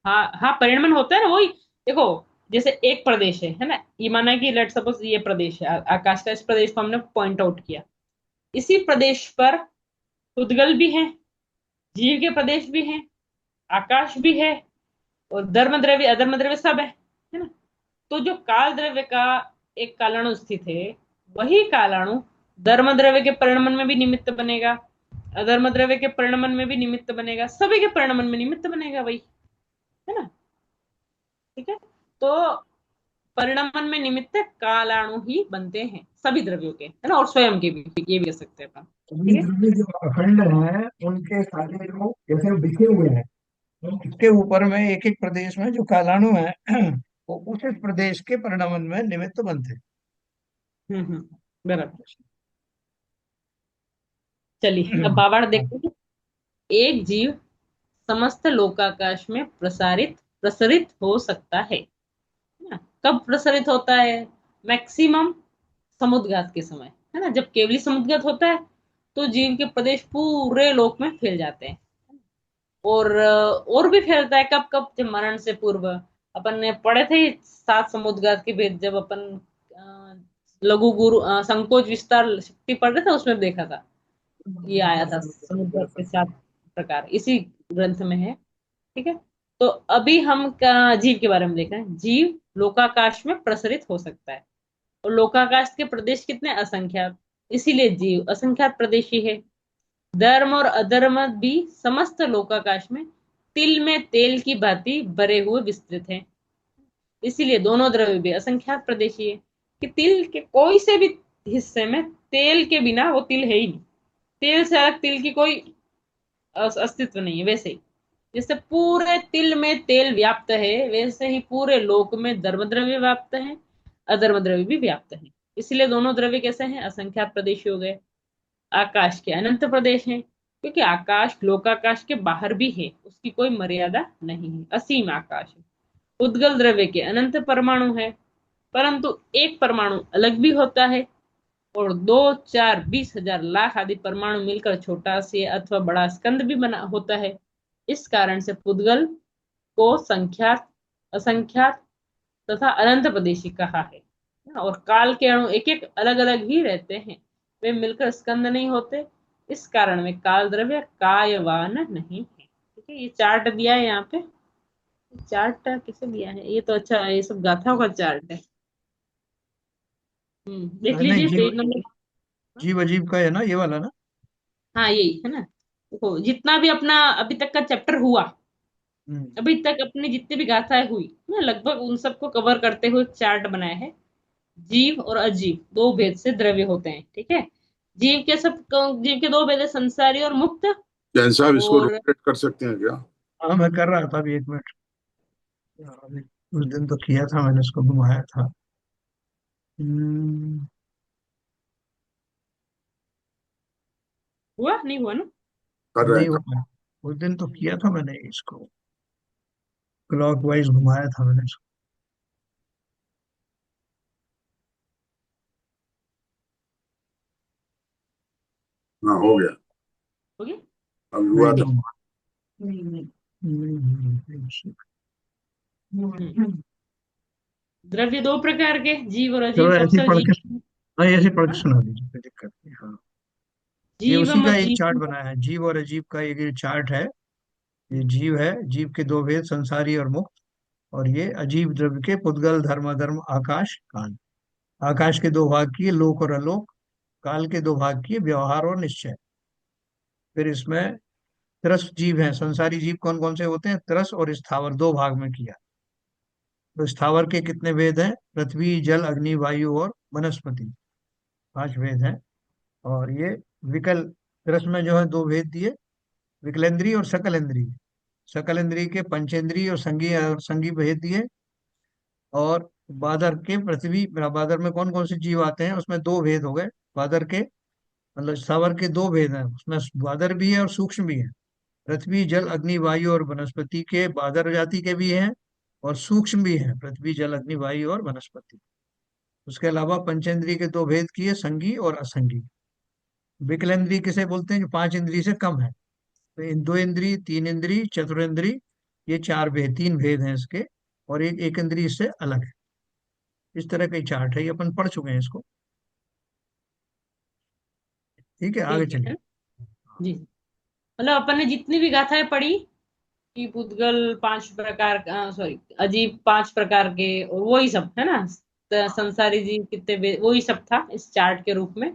हाँ हाँ, परिणमन होता है ना, वही। देखो, जैसे एक प्रदेश है ना, ये माना कि लेट सपोज ये प्रदेश है, आकाश का, इस प्रदेश को हमने पॉइंट आउट किया। इसी प्रदेश पर उद्गल भी है, जीव के प्रदेश भी हैं, आकाश भी है, और धर्म द्रव्य अधर्म द्रव्य सब है ना। तो जो काल द्रव्य का एक कालाणु स्थित है, वही कालाणु धर्म द्रव्य के परिणमन में भी निमित्त बनेगा, अधर्म द्रव्य के परिणमन में भी निमित्त बनेगा, सभी के परिणमन में निमित्त बनेगा वही, है ना। ठीक है। तो परिणमन में निमित्त कालाणु ही बनते हैं सभी द्रव्यों के, है ना, और स्वयं के भी, ये भी कह सकते हैं अपन। सभी ठीक है। द्रव्य जो अखंड हैं उनके सारे जो जैसे बिखरे हुए हैं, तो उसके ऊपर में एक एक प्रदेश में जो कालाणु है वो उस उस प्रदेश के परिणमन में निमित्त बनते हैं। बराबर। चलिए, अब भावार्थ देखते हैं। एक जीव समस्त लोकाकाश में प्रसरित हो सकता है ना। कब प्रसरित होता है, मैक्सिमम समुद्रघात के समय, है ना। जब केवली समुद्रघात होता है, तो जीव के प्रदेश पूरे लोक में फैल जाते हैं। और भी फैलता है कब कब, जब मरण से पूर्व। अपन ने पढ़े थे 7 समुद्रघात के भेद, जब अपन लघु गुरु संकोच विस्तार शक्ति पढ़ रहे थे, उसमें देखा था, ये आया था समुद्रघात के 7 प्रकार, इसी ग्रंथ में है। ठीक है। तो अभी हम जीव के बारे में देख रहे हैं। जीव लोकाकाश में प्रसरित हो सकता है, और लोकाकाश के प्रदेश कितने, असंख्यात। इसीलिए जीव असंख्यात प्रदेशी है। धर्म और अधर्म भी समस्त लोकाकाश में तिल में तेल की भांति भरे हुए विस्तृत हैं। इसीलिए दोनों द्रव्य भी असंख्यात प्रदेशी है, कि तिल के कोई से भी हिस्से में तेल के बिना वो तिल है ही नहीं। तेल से अलग तिल की कोई अस्तित्व नहीं है। वैसे ही जैसे पूरे तिल में तेल व्याप्त है, वैसे ही पूरे लोक में धर्म द्रव्य व्याप्त है, अधर्म द्रव्य भी व्याप्त है। इसलिए दोनों द्रव्य कैसे हैं, असंख्यात प्रदेश हो गए। आकाश के अनंत प्रदेश हैं, क्योंकि आकाश लोकाकाश के बाहर भी है, उसकी कोई मर्यादा नहीं है, असीम आकाश है। उद्गल द्रव्य के अनंत परमाणु है, परंतु एक परमाणु अलग भी होता है, और 2 4 20 हजार लाख आदि परमाणु मिलकर छोटा से अथवा बड़ा स्कंद भी बना होता है। इस कारण से पुद्गल को संख्यात, असंख्यात तथा अनंत प्रदेशी कहा है। और काल के अणु एक एक अलग अलग ही रहते हैं, वे मिलकर स्कंद नहीं होते। इस कारण में काल द्रव्य कायवान नहीं है। ठीक है, ये चार्ट दिया है यहाँ पे। चार्ट किसे दिया है ये? तो अच्छा, ये सब गाथाओं का चार्ट है। देख नहीं, लीजिए जीव पेज नंबर। जीव अजीब का है ना ये वाला ना। हाँ यही है ना। देखो जितना भी अपना अभी तक का चैप्टर हुआ, हम्म। अभी तक अपनी जितनी भी गाथाएं हुई ना, लगभग उन सबको कवर करते हुए एक चार्ट बनाया है। जीव और अजीव दो भेद से द्रव्य होते हैं। ठीक है, जीव के दो भेद है, संसारी और मुक्त। जैन साहब इसको और रोटेट कर सकते हैं क्या? हाँ, मैं कर रहा था अभी, 1 मिनट। अभी उस दिन तो किया था मैंने, इसको घुमाया था। हम्म, हुआ नहीं हुआ ना? कर रहे नहीं हैं हो पाया। उस दिन तो किया था मैंने इसको, क्लॉक वाइज घुमाया था मैंने इसको। हाँ हो गया, हो गया। अब मैं हुआ एक था। बार हम्म, द्रव्य दो प्रकार के, जीव और अजीव। चलो ऐसे सबसे ही पढ़ के, जीव। हाँ ऐसे ही पढ़ के हाँ, सुना दीजिए, कोई दिक्कत नहीं। हाँ, ये उसी जीवम का एक चार्ट अजीव। बनाया है, जीव और अजीव का एक ये चार्ट है। ये जीव है, जीव के दो भेद, संसारी और मुक्त। और ये अजीव द्रव्य के पुद्गल, धर्म अधर्म, आकाश काल। आकाश के दो भाग किए, लोक और अलोक। काल के दो भाग किए, व्यवहार और निश्चय। फिर इसमें त्रस जीव हैं, संसारी जीव कौन कौन से होते हैं? त्रस और स्थावर, दो भाग में किया। तो स्थावर के कितने भेद हैं? पृथ्वी, जल, अग्नि, वायु और वनस्पति, 5 भेद हैं। और ये विकल, त्रस में जो है दो भेद दिए, विकलेंद्रीय और सकलेंद्रीय। सकलेंद्रीय के पंचेंद्रीय और संघी भेद दिए। और बादर के, पृथ्वी बादर में कौन कौन से जीव आते हैं, उसमें दो भेद हो गए। बादर के मतलब स्थावर के दो भेद हैं, उसमें बादर भी है और सूक्ष्म भी है। पृथ्वी, जल, अग्नि, वायु और वनस्पति के बादर जाति के भी हैं, और सूक्ष्म भी हैं, पृथ्वी, जल, अग्नि, वायु और वनस्पति। उसके अलावा पंचेंद्रिय के दो भेद किए, संगी और असंगी। विकलेंद्रिय किसे बोलते हैं? जो 5 इंद्रिय से कम है। तो इन 2 इंद्रिय, 3 इंद्रिय, चतुरेंद्रिय, ये 4 भेद, 3 भेद हैं इसके। और एक इंद्रिय इससे अलग है। इस तरह का ही चार्ट है, ये अपन पढ़ चुके हैं इसको। ठीक है, आगे ठीक है चलिए। ना? जी। मतलब अपन ने जितनी भी गाथाएं पढ़ी कि पुद्गल 5 प्रकार, सॉरी, अजीब 5 प्रकार के, और वही सब है ना। संसारी जीव कितने वही सब था इस चार्ट के रूप में।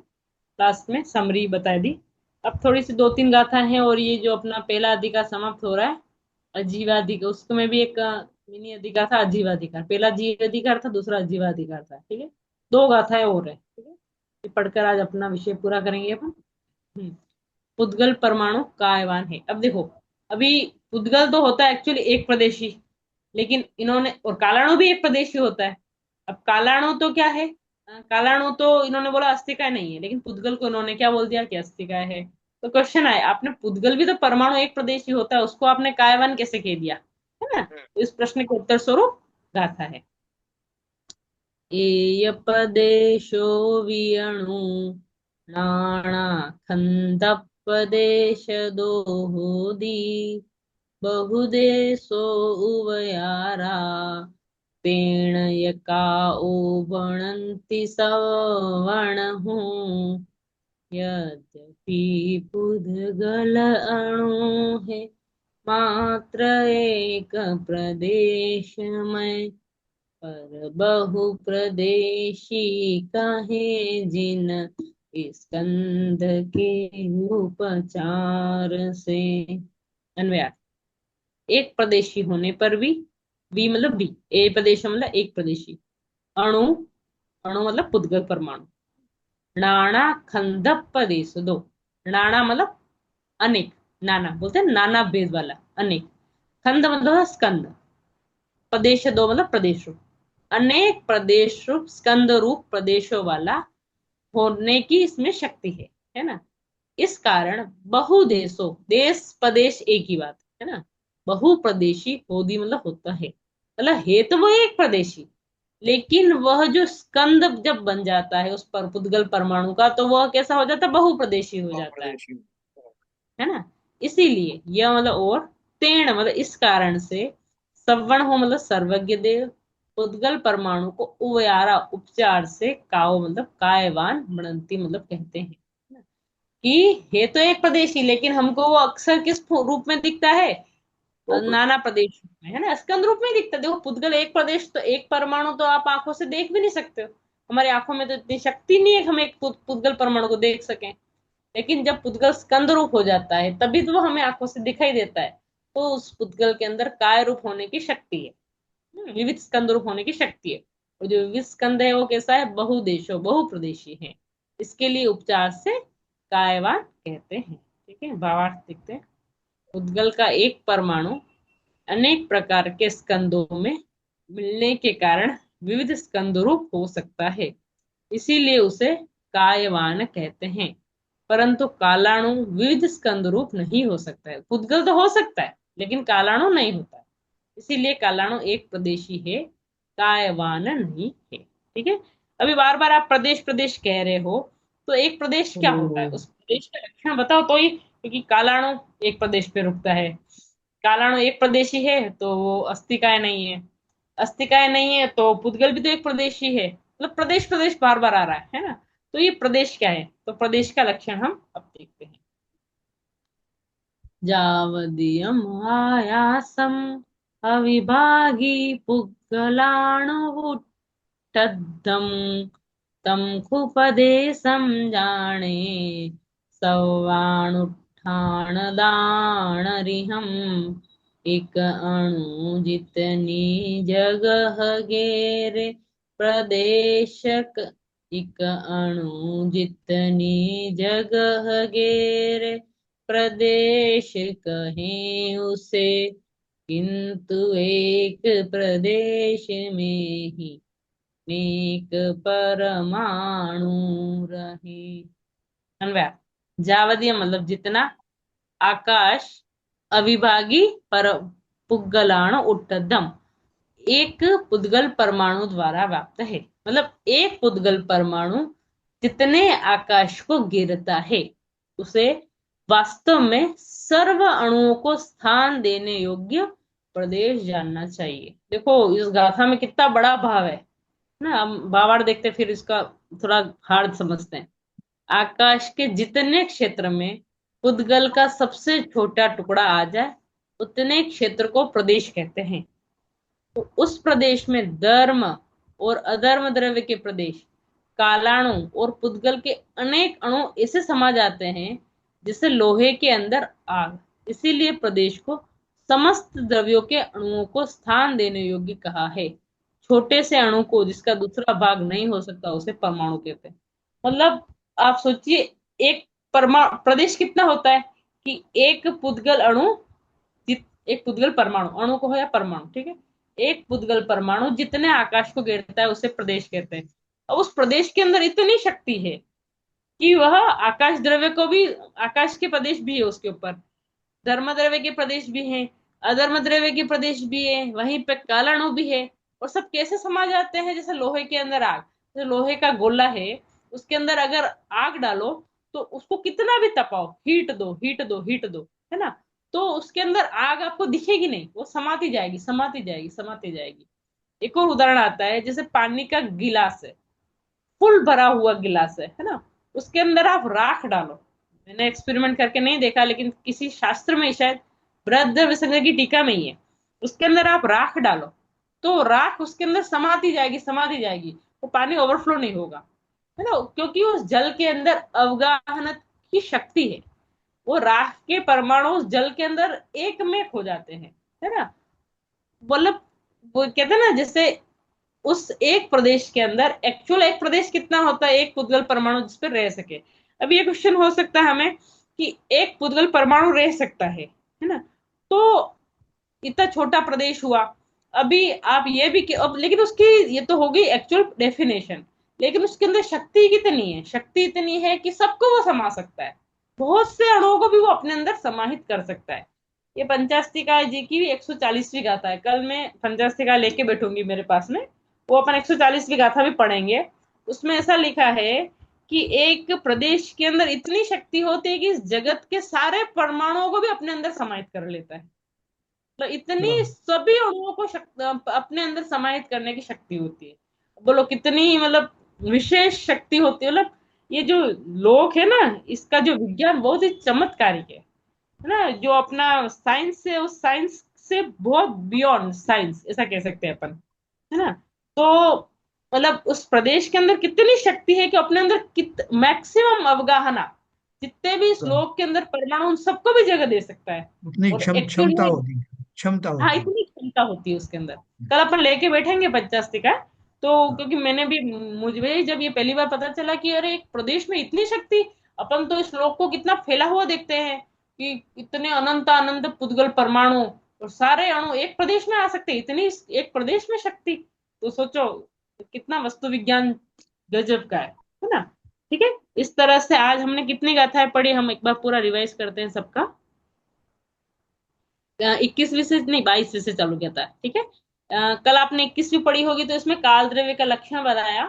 लास्ट में समरी बता दी। अब थोड़ी सी 2-3 गाथा है, और ये जो अपना पहला अधिकार समाप्त हो रहा है, अजीवाधिकार, उसमें भी एक मिनी अधिकार था, अजीवाधिकार। पहला जीव अधिकार था, दूसरा अजीवाधिकार था। ठीक है, 2 गाथाएं और है। ठीक है, ये पढ़कर आज अपना विषय पूरा करेंगे अपन। हम्म, पुद्गल परमाणु कायवान है। अब देखो, अभी पुद्गल तो होता है एक्चुअली एक प्रदेशी, लेकिन इन्होंने, और कालाणु भी एक प्रदेशी होता है। अब कालाणु तो क्या है? कालाणु तो इन्होंने बोला अस्थिकाय नहीं है, लेकिन पुद्गल को इन्होंने क्या बोल दिया कि अस्थिकाय है। तो क्वेश्चन आए, आपने पुद्गल भी तो परमाणु एक प्रदेशी होता है, उसको आपने कायवान कैसे कह दिया? है ना? तो इस प्रश्न के उत्तर स्वरूप गाथा है। एयपदेशो वियणु नाणाखन्दपदेशदोहोदी बहुदेशो उवयारा तेण यका उबणन्ति सवर्णहु यद्यपि पुद्गल अणु है मात्र एक प्रदेश में, पर बहु प्रदेशी कहे जिन स्कंद के उपचार से। अन्वय, एक प्रदेशी होने पर भी मतलब भी, ए प्रदेश मतलब एक प्रदेशी, अणु, अणु मतलब पुद्गल परमाणु, नाना खंडप प्रदेश दो, नाना मतलब अनेक, नाना बोलते हैं नाना भेद वाला, अनेक, खंड मतलब है स्कंद, प्रदेश दो मतलब प्रदेश रूप, अनेक प्रदेश रूप स्कंद रूप प्रदेशों वाला होने की इसमें शक्ति है ना। इस कारण बहु देशों, देश प्रदेश एक ही बात है ना। बहु प्रदेशी होदी मतलब होता है, मतलब है तो वो एक प्रदेशी, लेकिन वह जो स्कंद जब बन जाता है उस पर पुद्गल परमाणु का, तो वह कैसा हो जाता है? बहु प्रदेशी हो जाता प्रदेशी। है ना। इसीलिए यह मतलब और तेण मतलब इस कारण से, सवर्ण हो मतलब सर्वज्ञ देव, पुद्गल परमाणु को उवयारा उपचार से काओ मतलब कायवान बनंती मतलब कहते हैं कि है तो एक प्रदेशी, लेकिन हमको वो अक्सर किस रूप में दिखता है, नाना प्रदेश में, है ना, स्कंद रूप में दिखता है। देखो पुद्गल एक प्रदेश, तो एक परमाणु तो आप आंखों से देख भी नहीं सकते हो, हमारी आंखों में तो इतनी शक्ति नहीं है कि हम एक पुद्गल परमाणु को देख सकें। लेकिन जब पुद्गल स्कंद रूप हो जाता है तभी तो वो हमें आंखों से दिखाई देता है। तो उस पुद्गल के अंदर काय रूप होने की शक्ति है, विविध स्कंद रूप होने की शक्ति है। और जो विविध स्कंद है वो कैसा है, बहुदेशो बहुप्रदेशी है। इसके लिए उपचार से कायवान कहते हैं। ठीक है, भावार्थ देखते हैं। पुद्गल का एक परमाणु अनेक प्रकार के स्कंदों में मिलने के कारण विविध स्कंद रूप हो सकता है, इसीलिए उसे कायवान कहते हैं। परंतु कालाणु विविध स्कंद रूप नहीं हो सकता है। पुद्गल तो हो सकता है लेकिन कालाणु नहीं होता है, इसीलिए कालाणु एक प्रदेशी है, कायवान नहीं है। ठीक है, अभी बार बार आप प्रदेश प्रदेश कह रहे हो, तो एक प्रदेश क्या होता है, उस प्रदेश का लक्षण बताओ तो ही, क्योंकि कालाणु एक प्रदेश पे रुकता है, कालाणु एक प्रदेशी है तो वो अस्तिकाय नहीं है, अस्तिकाय नहीं है तो पुद्गल भी तो एक प्रदेशी है। मतलब प्रदेश प्रदेश बार बार आ रहा है ना, तो ये प्रदेश क्या है, तो प्रदेश का लक्षण हम अब देखते हैं। जावदीयम आयासम अविभागी पुद्गलाणुवुट्टद्धम तम खुपदे समजाने सवाणुत्थान दाणरिहम एक अणु जितनी जगह घेरे प्रदेशक, एक अणु जितनी जगह घेरे प्रदेश कहें उसे, किंतु एक प्रदेश में ही अनेक परमाणु रहे। अन्वय, जावदीय मतलब जितना, आकाश अविभागी पर पुद्गलाण उट्टदम एक पुद्गल परमाणु द्वारा व्याप्त है। मतलब एक पुद्गल परमाणु जितने आकाश को घेरता है उसे वास्तव में सर्व अणुओं को स्थान देने योग्य प्रदेश जानना चाहिए। देखो इस गाथा में कितना बड़ा भाव है ना, हम भावार्थ देखते फिर इसका थोड़ा हार्द समझते हैं। आकाश के जितने क्षेत्र में पुद्गल का सबसे छोटा टुकड़ा आ जाए उतने क्षेत्र को प्रदेश कहते हैं। तो उस प्रदेश में धर्म और अधर्म द्रव्य के प्रदेश, कालाणु और पुद्गल के अनेक अणु ऐसे समा जाते हैं जैसे लोहे के अंदर आग। इसीलिए प्रदेश को समस्त द्रव्यों के अणुओं को स्थान देने योग्य कहा है। छोटे से अणु को जिसका दूसरा भाग नहीं हो सकता उसे परमाणु कहते हैं। मतलब आप सोचिए एक प्रदेश कितना होता है कि एक पुद्गल अणु, एक पुद्गल परमाणु, अणु को हो या परमाणु, ठीक है, एक पुद्गल परमाणु जितने आकाश को घेरता है उसे प्रदेश कहते हैं। और उस प्रदेश के अंदर इतनी शक्ति है कि वह आकाश द्रव्य को भी, आकाश के प्रदेश भी है उसके ऊपर, धर्म द्रव्य के प्रदेश भी है, अधर्म द्रव्य के प्रदेश भी है, वहीं पे कालाणु भी है। और सब कैसे समा जाते हैं, जैसे लोहे के अंदर आग, जो लोहे का गोला है उसके अंदर अगर आग डालो तो उसको कितना भी तपाओ, हीट दो हीट दो हीट दो, है ना, तो उसके अंदर आग आपको दिखेगी नहीं, वो समाती जाएगी समाती जाएगी समाती जाएगी। एक और उदाहरण आता है, जैसे पानी का गिलास है, फुल भरा हुआ गिलास है ना, उसके अंदर आप राख डालो, मैंने एक्सपेरिमेंट करके नहीं देखा लेकिन किसी शास्त्र में शायद बृहद्रव्य संग्रह की टीका में ही है, उसके अंदर आप राख डालो तो राख उसके अंदर समाती जाएगी समाती जाएगी, वो पानी ओवरफ्लो नहीं होगा, है ना, क्योंकि उस जल के अंदर अवगाहन की शक्ति है। वो राख के परमाणु उस जल के अंदर एक में खो जाते हैं, है ना, मतलब वो कहते हैं ना, जैसे उस एक प्रदेश के अंदर एक्चुअल एक प्रदेश कितना होता है, एक पुद्गल परमाणु जिस पर रह सके। अब ये क्वेश्चन हो सकता है हमें कि एक पुद्गल परमाणु रह सकता है ना, तो इतना छोटा प्रदेश हुआ। अभी आप ये भी अब, लेकिन उसकी ये तो हो गई एक्चुअल डेफिनेशन, लेकिन उसके अंदर शक्ति कितनी है, शक्ति इतनी है कि सबको वो समा सकता है, बहुत से अणुओं को भी वो अपने अंदर समाहित कर सकता है। ये पंचास्तिका जी की 140वीं गाथा है, कल मैं पंचास्तिका लेके बैठूंगी मेरे पास में, वो अपन 140वीं गाथा भी पढ़ेंगे। उसमें ऐसा लिखा है कि एक प्रदेश के अंदर इतनी शक्ति होती है कि इस जगत के सारे परमाणुओं को भी अपने अंदर समाहित कर लेता है। तो इतनी हाँ, सभी अणुओं को अपने अंदर समाहित करने की शक्ति होती है। बोलो कितनी मतलब विशेष शक्ति होती है। मतलब ये जो लोक है ना, इसका जो विज्ञान बहुत ही चमत्कारिक है ना, जो अपना साइंस से, उस साइंस से बहुत बियॉन्ड साइंस ऐसा कह सकते हैं अपन, है ना। तो मतलब उस प्रदेश के अंदर कितनी शक्ति है कि अपने अंदर मैक्सिमम अवगाहना, जितने भी हाँ, श्लोक के अंदर परमाणु, उन सबको भी जगह दे सकता है। उतनी और क्षमता एक्चुअली होती है, क्षमता हाँ, होती है। इतनी क्षमता होती है उसके अंदर। कल अपन लेके बैठेंगे पंचास्ति का। तो हाँ, क्योंकि मैंने भी, मुझे जब ये पहली बार पता चला कि अरे एक प्रदेश में इतनी शक्ति, अपन तो इस श्लोक को कितना फैला हुआ देखते हैं कि इतने अनंत अनंत पुद्गल परमाणु और सारे अणु एक प्रदेश में आ सकते हैं, इतनी एक प्रदेश में शक्ति। तो सोचो कितना वस्तु विज्ञान गजब का है ना। ठीक है, इस तरह से आज हमने कितनी गाथाएं पढ़ी, हम एक बार पूरा रिवाइज करते हैं सबका। 21वीं से नहीं, 22वीं से चालू किया था। ठीक है, कल आपने 21वीं पढ़ी होगी, तो इसमें काल द्रव्य का लक्षण बताया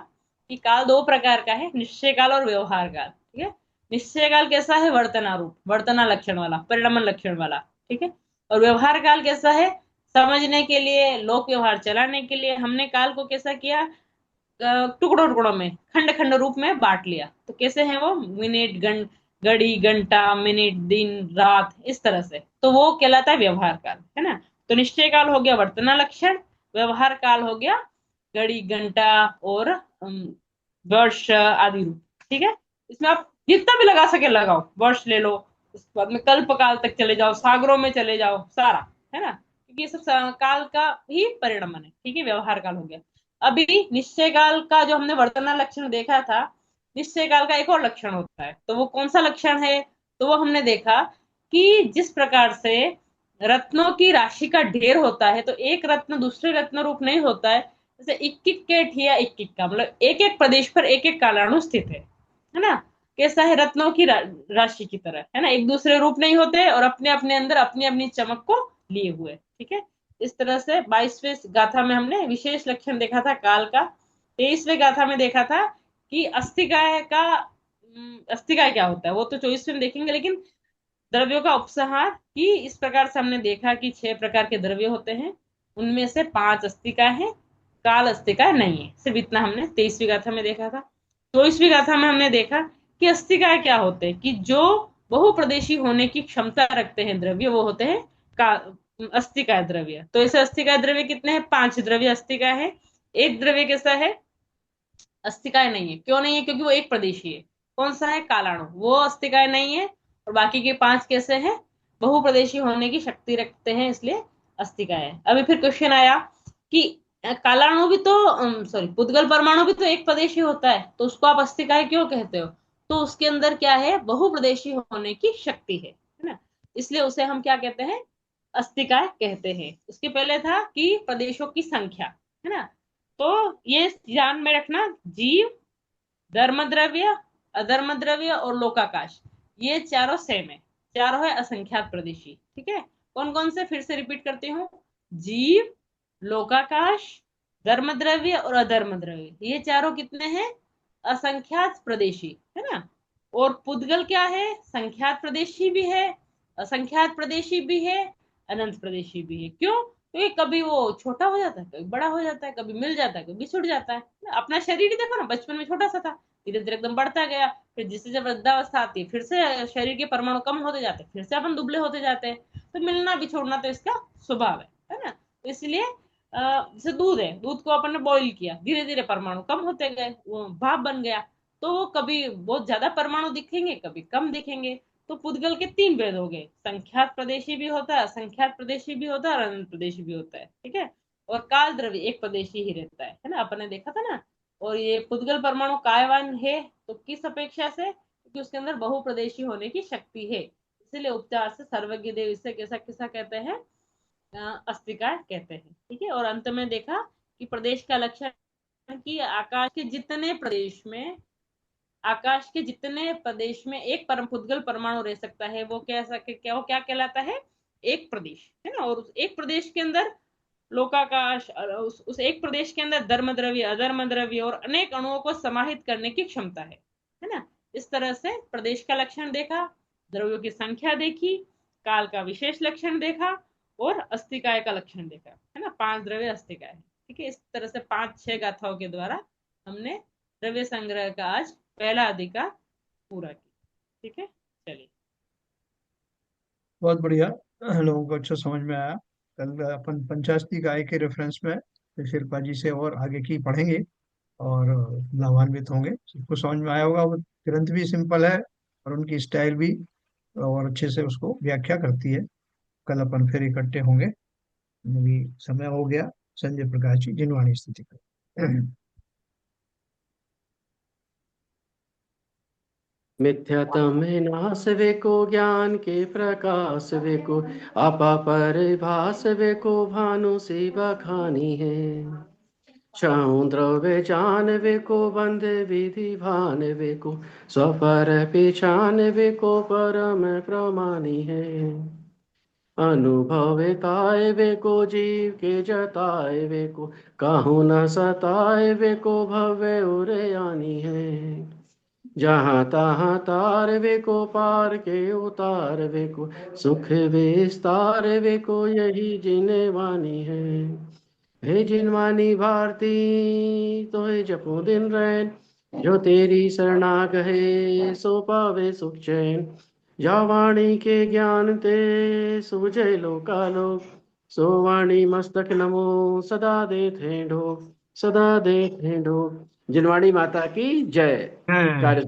कि काल दो प्रकार का है, निश्चय काल और व्यवहार काल। ठीक है, निश्चय काल कैसा है? वर्तनारूप, वर्तना लक्षण वाला, परिणमन लक्षण वाला। ठीक है, और व्यवहार काल कैसा है? समझने के लिए, लोक व्यवहार चलाने के लिए हमने काल को कैसा किया? टुकड़ों टुकड़ों में, खंड खंड रूप में बांट लिया। तो कैसे है वो? मिनट, घड़ी, घंटा, मिनट, दिन, रात, इस तरह से। तो वो कहलाता है व्यवहार काल, है ना। तो निश्चय काल हो गया वर्तना लक्षण, व्यवहार काल हो गया घड़ी, घंटा और वर्ष आदि रूप। ठीक है, इसमें आप जितना भी लगा सके लगाओ, वर्ष ले लो, उसके बाद में कल्प काल तक चले जाओ, सागरों में चले जाओ, सारा, है ना, क्योंकि ये सब काल का ही परिणमन है। ठीक है, व्यवहार काल हो गया। अभी निश्चय काल का जो हमने वर्तना लक्षण देखा था, निश्चय काल का एक और लक्षण होता है, तो वो कौन सा लक्षण है? तो वो हमने देखा कि जिस प्रकार से रत्नों की राशि का ढेर होता है, तो एक रत्न दूसरे रत्न रूप नहीं होता है। जैसे इक्किक के ठिया इक्किक का, मतलब एक एक प्रदेश पर एक एक कालाणु स्थित है ना। कैसा है? रत्नों की राशि की तरह, है ना, एक दूसरे रूप नहीं होते और अपने अपने अंदर अपनी अपनी चमक को लिए हुए। ठीक है, इस तरह से 22वें गाथा में हमने विशेष लक्षण देखा था काल का। 23वें गाथा में देखा था कि अस्थिकाय का, अस्थिकाय क्या होता है वो तो 24वें में देखेंगे, लेकिन द्रव्यों का उपसंहार कि इस प्रकार से हमने देखा कि 6 प्रकार के द्रव्य होते हैं, उनमें से 5 अस्थिकाय है, काल अस्थिकाय नहीं है। सिर्फ इतना हमने 23वीं गाथा में देखा था। 24वीं गाथा में हमने देखा कि अस्थिकाय क्या होते हैं, कि जो बहुप्रदेशी होने की क्षमता रखते हैं द्रव्य, वो होते हैं का अस्थिकाय द्रव्य। तो ऐसे अस्थिकाय द्रव्य कितने हैं? 5 द्रव्य अस्थिकाय है। एक द्रव्य कैसा है? अस्थिकाय नहीं है। क्यों नहीं है? क्योंकि वो एक प्रदेशी है। कौन सा है? कालाणु, वो अस्थिकाय नहीं है। और बाकी के 5 कैसे हैं? बहुप्रदेशी होने की शक्ति रखते हैं, इसलिए अस्थिकाय है। अभी फिर क्वेश्चन आया कि कालाणु भी तो, सॉरी, पुद्गल परमाणु भी तो एक प्रदेशी होता है, तो उसको आप अस्थिकाय क्यों कहते हो? तो उसके अंदर क्या है? बहुप्रदेशी होने की शक्ति है ना, इसलिए उसे हम क्या कहते हैं? अस्थिकाय कहते हैं। उसके पहले था कि प्रदेशों की संख्या, है ना। तो ये ध्यान में रखना, जीव, धर्म द्रव्य, अधर्म द्रव्य और लोकाकाश, ये चारों सेम है, चारों है असंख्यात प्रदेशी। ठीक है, कौन कौन से? फिर से रिपीट करती हूँ, जीव, लोकाकाश, धर्म द्रव्य और अधर्म द्रव्य, ये चारों कितने हैं? असंख्यात प्रदेशी, है ना। और पुद्गल क्या है? संख्यात प्रदेशी भी है, असंख्यात प्रदेशी भी है, अनंत प्रदेशी भी है। क्यों? क्योंकि कभी वो छोटा हो जाता है, कभी बड़ा हो जाता है, कभी मिल जाता है, कभी छूट जाता है। अपना शरीर ही देखो ना, बचपन में छोटा सा था, धीरे धीरे एकदम बढ़ता गया, फिर जिससे जब वृद्धावस्था आती है, फिर से शरीर के परमाणु कम होते जाते हैं, फिर से अपन दुबले होते जाते हैं। तो मिलना भी छोड़ना तो इसका स्वभाव है ना। तो इसलिए जैसे दूध है, दूध को अपन ने बॉईल किया, धीरे धीरे परमाणु कम होते गए, वो भाप बन गया। तो वो कभी बहुत ज्यादा परमाणु दिखेंगे, कभी कम दिखेंगे। तो पुद्गल के 3 भेद हो गए, संख्यात प्रदेशी भी होता है, असंख्यात प्रदेशी भी होता है और अनंत प्रदेशी भी होता है। ठीक है, और काल द्रव्य एक प्रदेशी ही रहता है ना, अपन ने देखा था ना। और ये पुद्गल परमाणु कायवान है, तो किस अपेक्षा से? क्योंकि उसके अंदर बहुप्रदेशी होने की शक्ति है, इसलिए उपचार से सर्वज्ञ देव इसे कैसा किसा कहते हैं? अस्थिकाय कहते हैं। ठीक है, और अंत में देखा कि प्रदेश का लक्षण, कि आकाश के जितने प्रदेश में एक परम पुद्गल परमाणु रह सकता है, वो वो क्या कहलाता है? एक प्रदेश, है ना। और उस एक प्रदेश के अंदर लोकाकाश, उस एक प्रदेश के अंदर धर्म द्रव्य, अधर्म द्रव्य और अनेक अणुओं को समाहित करने की क्षमता है ना। इस तरह से प्रदेश का लक्षण देखा, द्रव्यों की संख्या देखी, काल का विशेष लक्षण देखा, और अस्थिकाय का लक्षण देखा है ना, 5 द्रव्य अस्थिकाय। ठीक है, इस तरह से 5-6 गाथाओं के द्वारा हमने द्रव्य संग्रह का आज पहला अधिकार पूरा किया। ठीक है, चलिए। बहुत बढ़िया, लोगों को अच्छा समझ में आया। कल अपन पंचाशती गाय के रेफरेंस में फिर शिल्पा जी से और आगे की पढ़ेंगे और लाभान्वित होंगे। सबको समझ में आया होगा। वो ग्रंथ भी सिंपल है और उनकी स्टाइल भी और अच्छे से उसको व्याख्या करती है। कल अपन फिर इकट्ठे होंगे। अभी समय हो गया संजय प्रकाश जी जिनवाणी स्थिति का। मिथ्यात्म नाश वेको ज्ञान के प्रकाश वेको आपा परिभास वेको भानु सी बखानी है। छाऊं द्रव्य जान वेको बंध विधि भान वेको स्वपर पहचान वेको परम प्रमानी है। अनुभवताय वेको जीव के जताए वेको काहू न सताए वेको भव्य उरयानी है। जहाँ तहाँ तार वेको पार के उतार वेको सुख विस्तार वेको यही जिने वानी है। हे जिनवानी भारती तो है जपो दिन रैन जो तेरी शरणा गहे सो पावे सुख चैन। जा वाणी के ज्ञान ते सुजय लोकालोक सो वाणी मस्तक नमो सदा दे थे ढोक सदा दे थे ढोक। जिनवाणी माता की जय। हाँ। कार्य